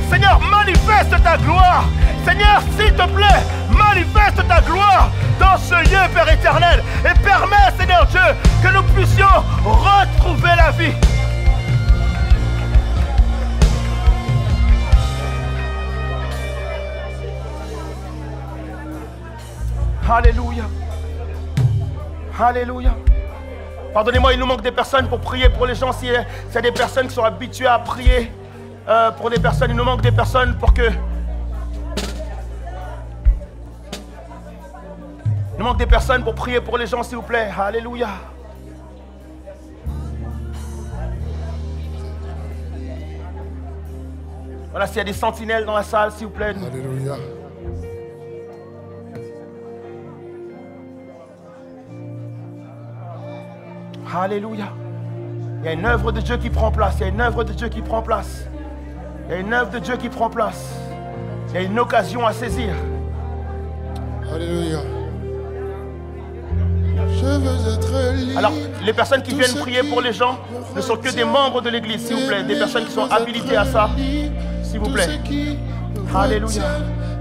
Seigneur, manifeste ta gloire. Seigneur, s'il te plaît, manifeste ta gloire dans ce lieu, Père éternel. Et permets, Seigneur Dieu, que nous puissions retrouver la vie. Alléluia. Alléluia. Pardonnez-moi, il nous manque des personnes pour prier pour les gens. S'il y a des personnes qui sont habituées à prier pour des personnes, il nous manque des personnes pour que... Il nous manque des personnes pour prier pour les gens, s'il vous plaît. Alléluia. Voilà, s'il y a des sentinelles dans la salle, s'il vous plaît. Alléluia. Alléluia. Il y a une œuvre de Dieu qui prend place. Il y a une œuvre de Dieu qui prend place. Il y a une œuvre de Dieu qui prend place. Il y a une occasion à saisir. Alléluia. Je veux être libre. Alors, les personnes qui viennent prier pour les gens ne sont que des membres de l'église, s'il vous plaît. Des personnes qui sont habilitées à ça, s'il vous plaît. Alléluia.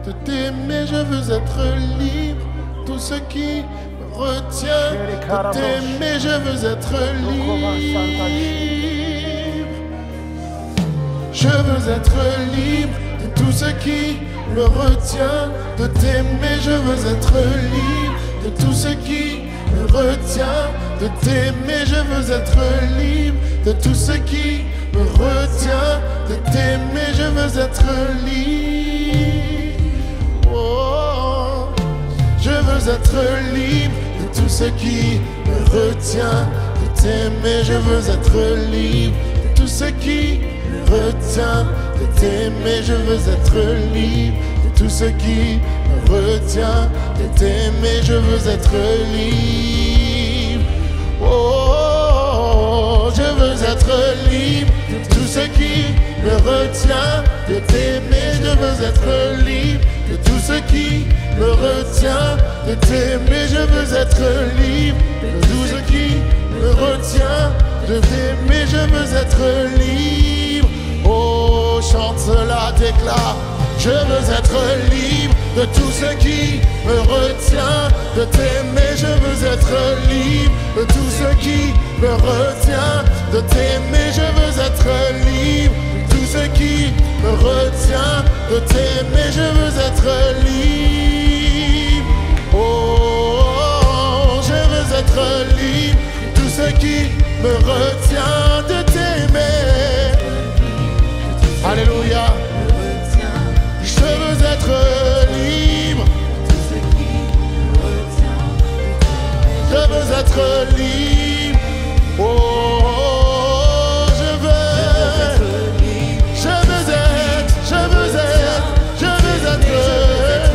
De t'aimer, je veux être libre. Tout ce qui me retient de t'aimer, je veux être libre. Je veux être libre de tout ce qui me retient de t'aimer. Je veux être libre de tout ce qui me retient de t'aimer. Je veux être libre de tout ce qui me retient de t'aimer. Je veux être libre. Oh, je veux être libre de tout ce qui me retient de t'aimer. Je veux être libre de tout ce qui me retient de t'aimer. Je veux être libre de tout ce qui me retient de t'aimer. Je veux être libre. Oh, je veux être libre de tout ce qui me retient de t'aimer. Je veux être libre de tout ce qui me retient de t'aimer. Je veux être libre de tout ce qui me retient de t'aimer. Je veux être libre. Oh, chante cela, déclare. Je veux être libre de tout ce qui me retient de t'aimer. Je veux être libre de tout ce qui me retient de t'aimer. Je veux être libre de tout ce qui me retient de t'aimer. Je veux être libre. Oh, je veux être libre de tout ce qui me retient de t'aimer. Alléluia. Je veux être libre. Je veux être libre. Oh, je veux être libre. Je veux être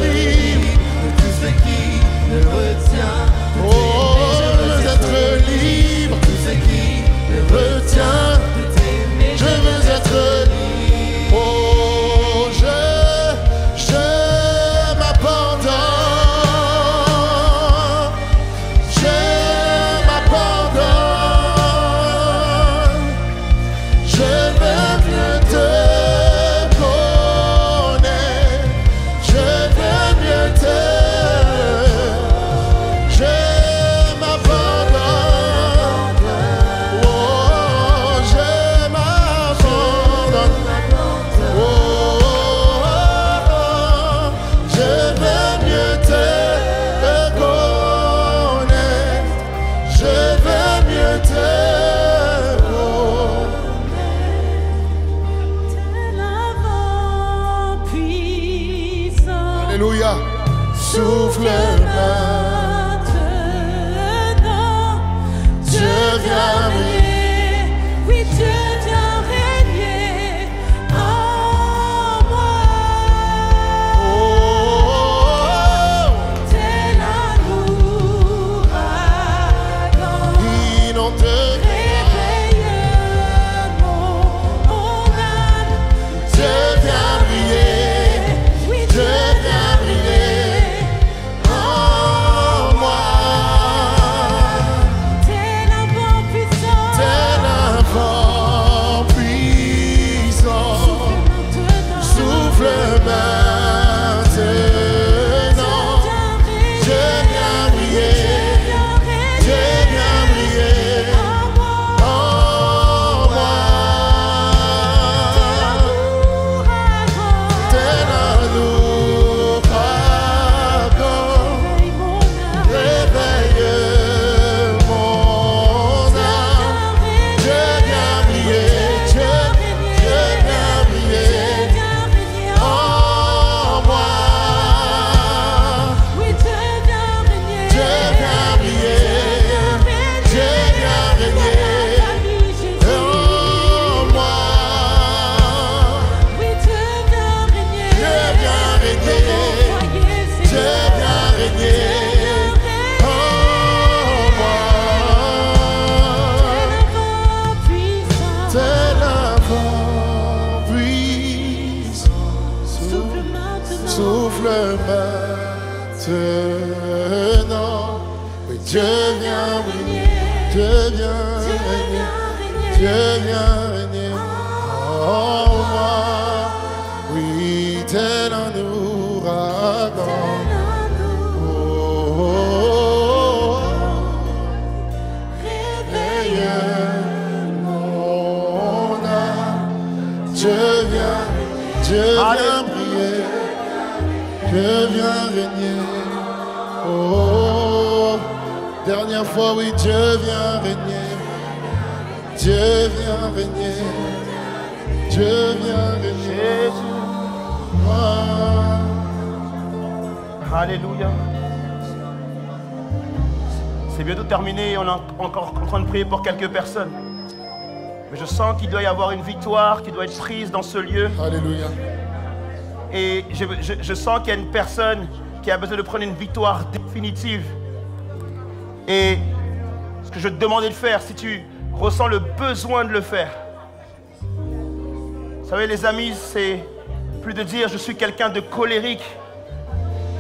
libre. Tout ce qui me retient. Oh, je veux être libre. Tout ce qui me retient. Je veux être libre. Oh, je m'abandonne. Je m'abandonne. Je veux mieux te connaître. Je veux mieux te. Je m'abandonne. Oh, je m'abandonne. Oh, je veux mieux te connaître. Je veux mieux te Tel un vent puissant. Alléluia. Souffle Maintenant, Dieu vient régner. Oui, Dieu vient régner en moi. Oh, Tel un ouragan, inonde. réveille mon âme. Dieu vient briller. Oui, Dieu vient briller en moi. tel un vent puissant. Tel un vent puissant. Souffle maintenant. Dieu vient briller. Dieu vient briller en moi. Tel un ouragan. Réveille mon âme. Dieu vient briller. Dieu vient briller en moi. Dieu vient briller. Dieu vient régner en moi. Dieu vient régner. Dieu vient régner en moi. Tel un vent puissant. Souffle maintenant. Oui, Dieu vient briller. Dieu vient régner. Dieu vient régner en moi. Oui, tel un ouragan. Oh, oh, oh. Réveille mon âme. Dieu vient briller. Dieu vient régner. Oh, dernière fois, oui, Dieu vient régner. Dieu vient régner. Dieu vient régner. Ah. Alléluia. C'est bientôt terminé, on est encore en train de prier pour quelques personnes. Mais je sens qu'il doit y avoir une victoire qui doit être prise dans ce lieu. Alléluia. Et je sens qu'il y a une personne qui a besoin de prendre une victoire définitive. Et ce que je te demandais de faire, si tu ressens le besoin de le faire. Vous savez, les amis, c'est plus de dire je suis quelqu'un de colérique,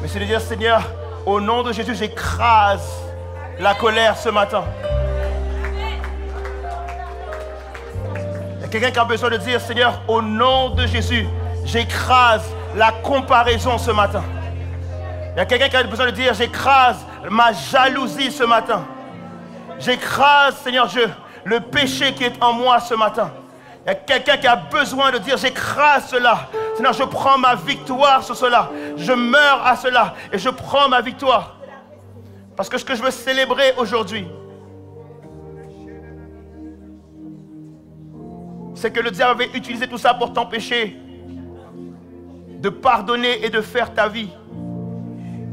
mais c'est de dire Seigneur, au nom de Jésus, j'écrase la colère ce matin. Il y a quelqu'un qui a besoin de dire Seigneur, au nom de Jésus, j'écrase la comparaison ce matin. Il y a quelqu'un qui a besoin de dire, j'écrase ma jalousie ce matin. J'écrase, Seigneur Dieu, le péché qui est en moi ce matin. Il y a quelqu'un qui a besoin de dire, j'écrase cela. Seigneur, je prends ma victoire sur cela. Je meurs à cela et je prends ma victoire. Parce que ce que je veux célébrer aujourd'hui, c'est que le diable avait utilisé tout ça pour t'empêcher de pardonner et de faire ta vie.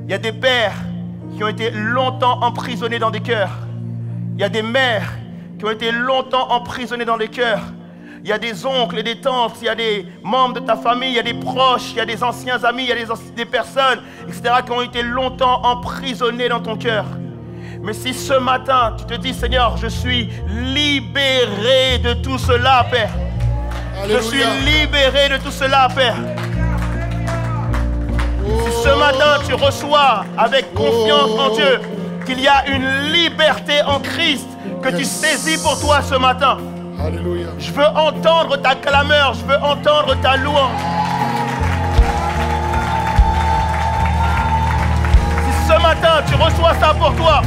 Il y a des pères qui ont été longtemps emprisonnés dans des cœurs. Il y a des mères qui ont été longtemps emprisonnés dans les cœurs. Il y a des oncles et des tantes, il y a des membres de ta famille, il y a des proches, il y a des anciens amis, il y a des personnes, etc. qui ont été longtemps emprisonnés dans ton cœur. Mais si ce matin, tu te dis, Seigneur, je suis libéré de tout cela, Père. Alléluia. Je suis libéré de tout cela, Père. Si ce matin, tu reçois avec confiance en Dieu qu'il y a une liberté en Christ que tu saisis pour toi ce matin. Alléluia. Je veux entendre ta clameur, je veux entendre ta louange. Si ce matin tu reçois ça pour toi,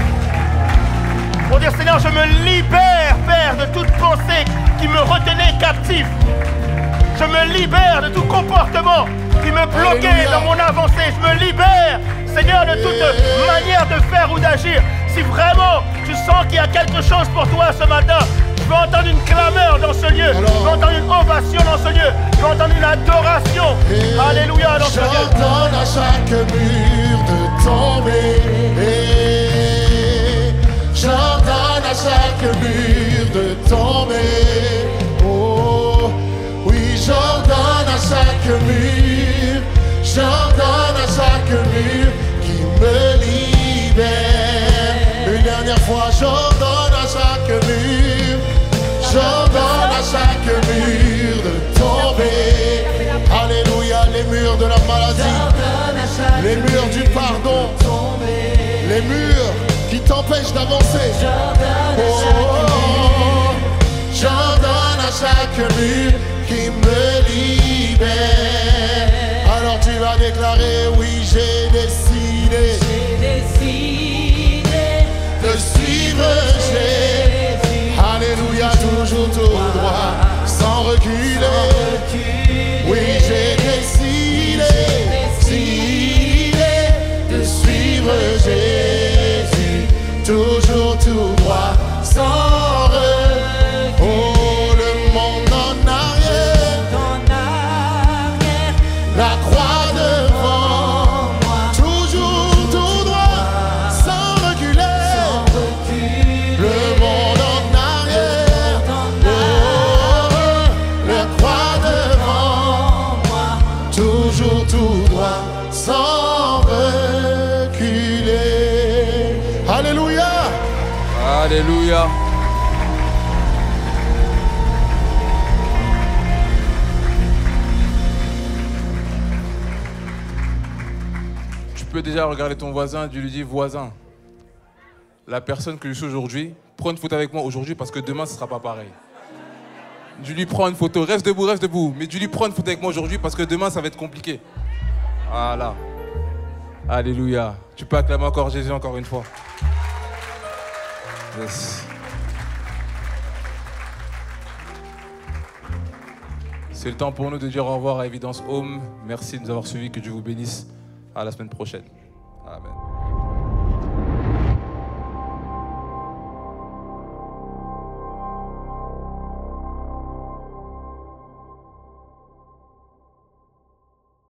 pour dire Seigneur, je me libère, Père, de toute pensée qui me retenait captif. Je me libère de tout comportement qui me bloquait Alléluia. Dans mon avancée. Je me libère, Seigneur, de toute manière de faire ou d'agir. Si vraiment tu sens qu'il y a quelque chose pour toi ce matin, je veux entendre une clameur dans ce lieu. Je veux entendre une ovation dans ce lieu. Je veux entendre une adoration. Alléluia dans ce lieu. J'ordonne à chaque mur de tomber. J'ordonne à chaque mur de tomber. Oh, oui, j'ordonne à chaque mur. J'ordonne à chaque mur qui me libère. Une dernière fois, j'ordonne à chaque mur. J'ordonne à chaque mur de tomber. Alléluia, les murs de la maladie, les murs du pardon, les murs qui t'empêchent d'avancer. Oh, j'ordonne à chaque mur qui me libère. Alors tu vas déclarer, oui, j'ai décidé de suivre Jésus. Alléluia, toujours tout droit, sans reculer. Oui, j'ai décidé de suivre Jésus. Toujours tout droit, sans reculer. Oh, le monde en arrière, la croix devant moi. Toujours tout droit, sans reculer. Le monde en arrière, oh, la croix devant moi. Toujours tout droit, sans reculer. Alléluia. Alléluia. Tu peux déjà regarder ton voisin, tu lui dis, voisin, la personne que je suis aujourd'hui, prends une photo avec moi aujourd'hui parce que demain ce ne sera pas pareil. Tu lui prends une photo, reste debout, mais tu lui prends une photo avec moi aujourd'hui parce que demain ça va être compliqué. Voilà. Alléluia. Tu peux acclamer encore Jésus encore une fois. Yes. C'est le temps pour nous de dire au revoir à Évidence Home. Merci de nous avoir suivis, que Dieu vous bénisse. À la semaine prochaine. Amen.